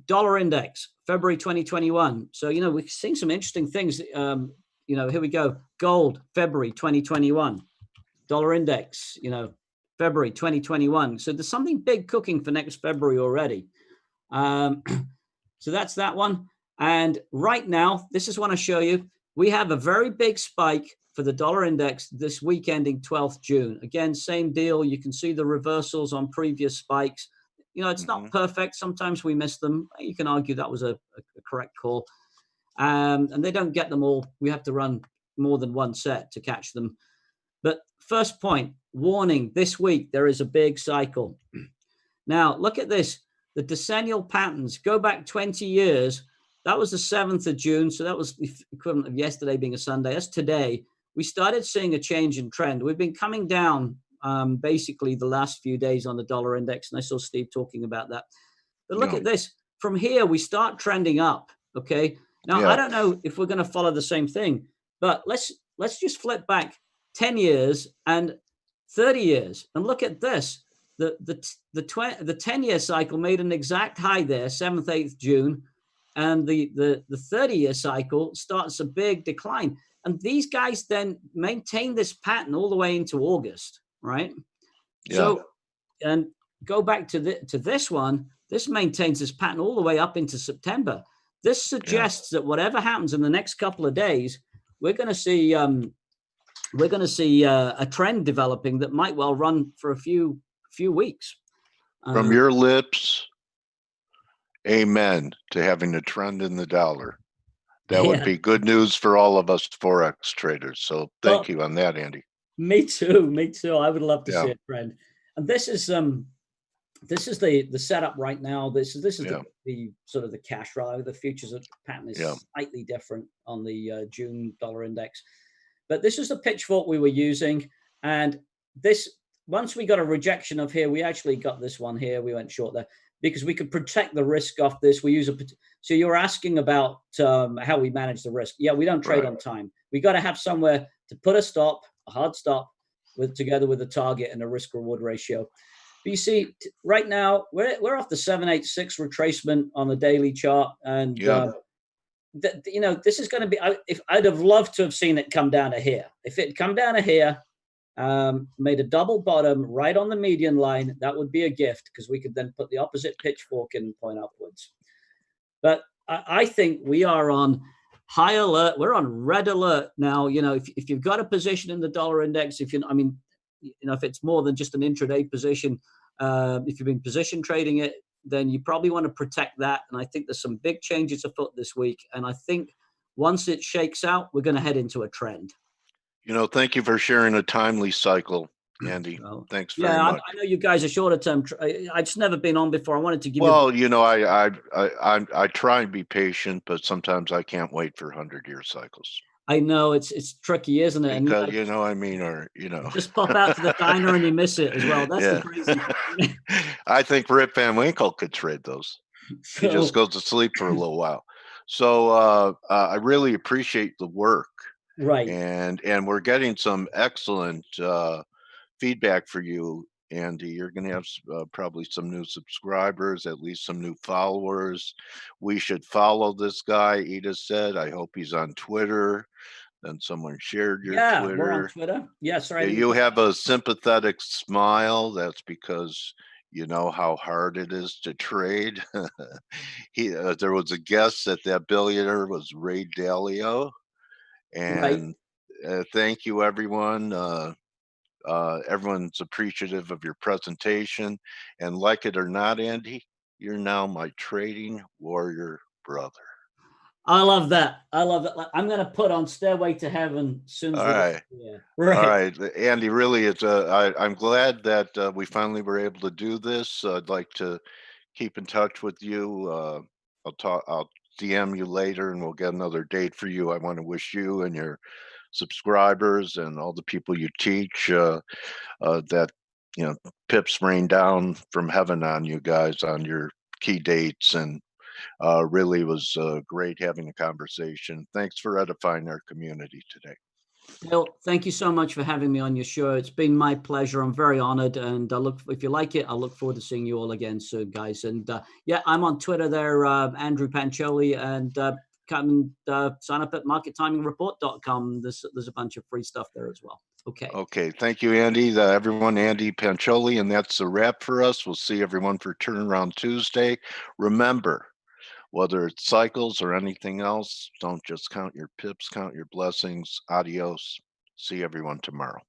Dollar index, February 2021. So, we're seeing some interesting things. Here we go. Gold, February 2021. Dollar index, February 2021. So there's something big cooking for next February already. So that's that one. And right now, this is what I show you. We have a very big spike for the dollar index this week ending 12th June. Again, same deal. You can see the reversals on previous spikes. It's not perfect. Sometimes we miss them. You can argue that was a correct call. And they don't get them all. We have to run more than one set to catch them. But first point, warning, this week there is a big cycle. Now, look at this. The decennial patterns go back 20 years. That was the 7th of June. So that was the equivalent of yesterday being a Sunday. That's today. We started seeing a change in trend. We've been coming down basically the last few days on the dollar index. And I saw Steve talking about that. But look at this. From here, we start trending up. Okay. Now, I don't know if we're going to follow the same thing, but let's just flip back 10 years and 30 years. And look at this. The 10-year cycle made an exact high there, 7th, 8th June. And the 30-year cycle starts a big decline. And these guys then maintain this pattern all the way into August, right? Yeah. So, and go back to this one. This maintains this pattern all the way up into September. This suggests that whatever happens in the next couple of days, we're going to see a trend developing that might well run for a few weeks. From your lips, amen to having a trend in the dollar. That would be good news for all of us Forex traders. So thank you on that, Andy. Me too. I would love to see a trend. And this is the setup right now. This is the sort of the cash rally. The futures pattern is slightly different on the June dollar index. But this is the pitchfork we were using. And this, once we got a rejection of here, we actually got this one here. We went short there because we could protect the risk off this. We use so you're asking about how we manage the risk. Yeah, we don't trade on time. We got to have somewhere to put a stop, a hard stop, together with a target and a risk reward ratio. But you see, right now we're off the 786 retracement on the daily chart, and this is going to be. I'd have loved to have seen it come down to here. If it come down to here, made a double bottom right on the median line, that would be a gift, because we could then put the opposite pitchfork in and point upwards. But I think we are on high alert. We're on red alert now. If you've got a position in the dollar index, if it's more than just an intraday position, if you've been position trading it, then you probably want to protect that. And I think there's some big changes afoot this week. And I think once it shakes out, we're going to head into a trend. Thank you for sharing a timely cycle, Andy. Thanks very much. I know you guys are shorter term. I've just never been on before. I wanted to give I try and be patient, but sometimes I can't wait for 100-year cycles. I know it's tricky, isn't it? Because, just pop out to the diner and you miss it as well. That's the crazy. I think Rip Van Winkle could trade those. He just goes to sleep for a little while. So I really appreciate the work. Right. And we're getting some excellent feedback for you, Andy. You're going to have probably some new subscribers, at least some new followers. We should follow this guy, Edith said. I hope he's on Twitter. Then someone shared your Twitter. We're on Twitter. Yes, right. You have a sympathetic smile. That's because you know how hard it is to trade. There was a guess that billionaire was Ray Dalio. And thank you, everyone. Everyone's appreciative of your presentation. And like it or not, Andy, you're now my trading warrior brother. I love that. I'm going to put on Stairway to Heaven soon as All right, Andy, really, I'm glad that we finally were able to do this. I'd like to keep in touch with you. I'll DM you later and we'll get another date for you. I want to wish you and your subscribers and all the people you teach that pips rain down from heaven on you guys on your key dates, and really was great having a conversation. Thanks for edifying our community today. Bill, thank you so much for having me on your show. It's been my pleasure. I'm very honored, and if you like it, I look forward to seeing you all again soon, guys. And I'm on Twitter there, Andrew Pancioli, and come and sign up at markettimingreport.com. There's a bunch of free stuff there as well. Okay. Thank you, Andy. Everyone, Andy Pancioli, and that's a wrap for us. We'll see everyone for Turnaround Tuesday. Remember, whether it's cycles or anything else, don't just count your pips, count your blessings. Adios. See everyone tomorrow.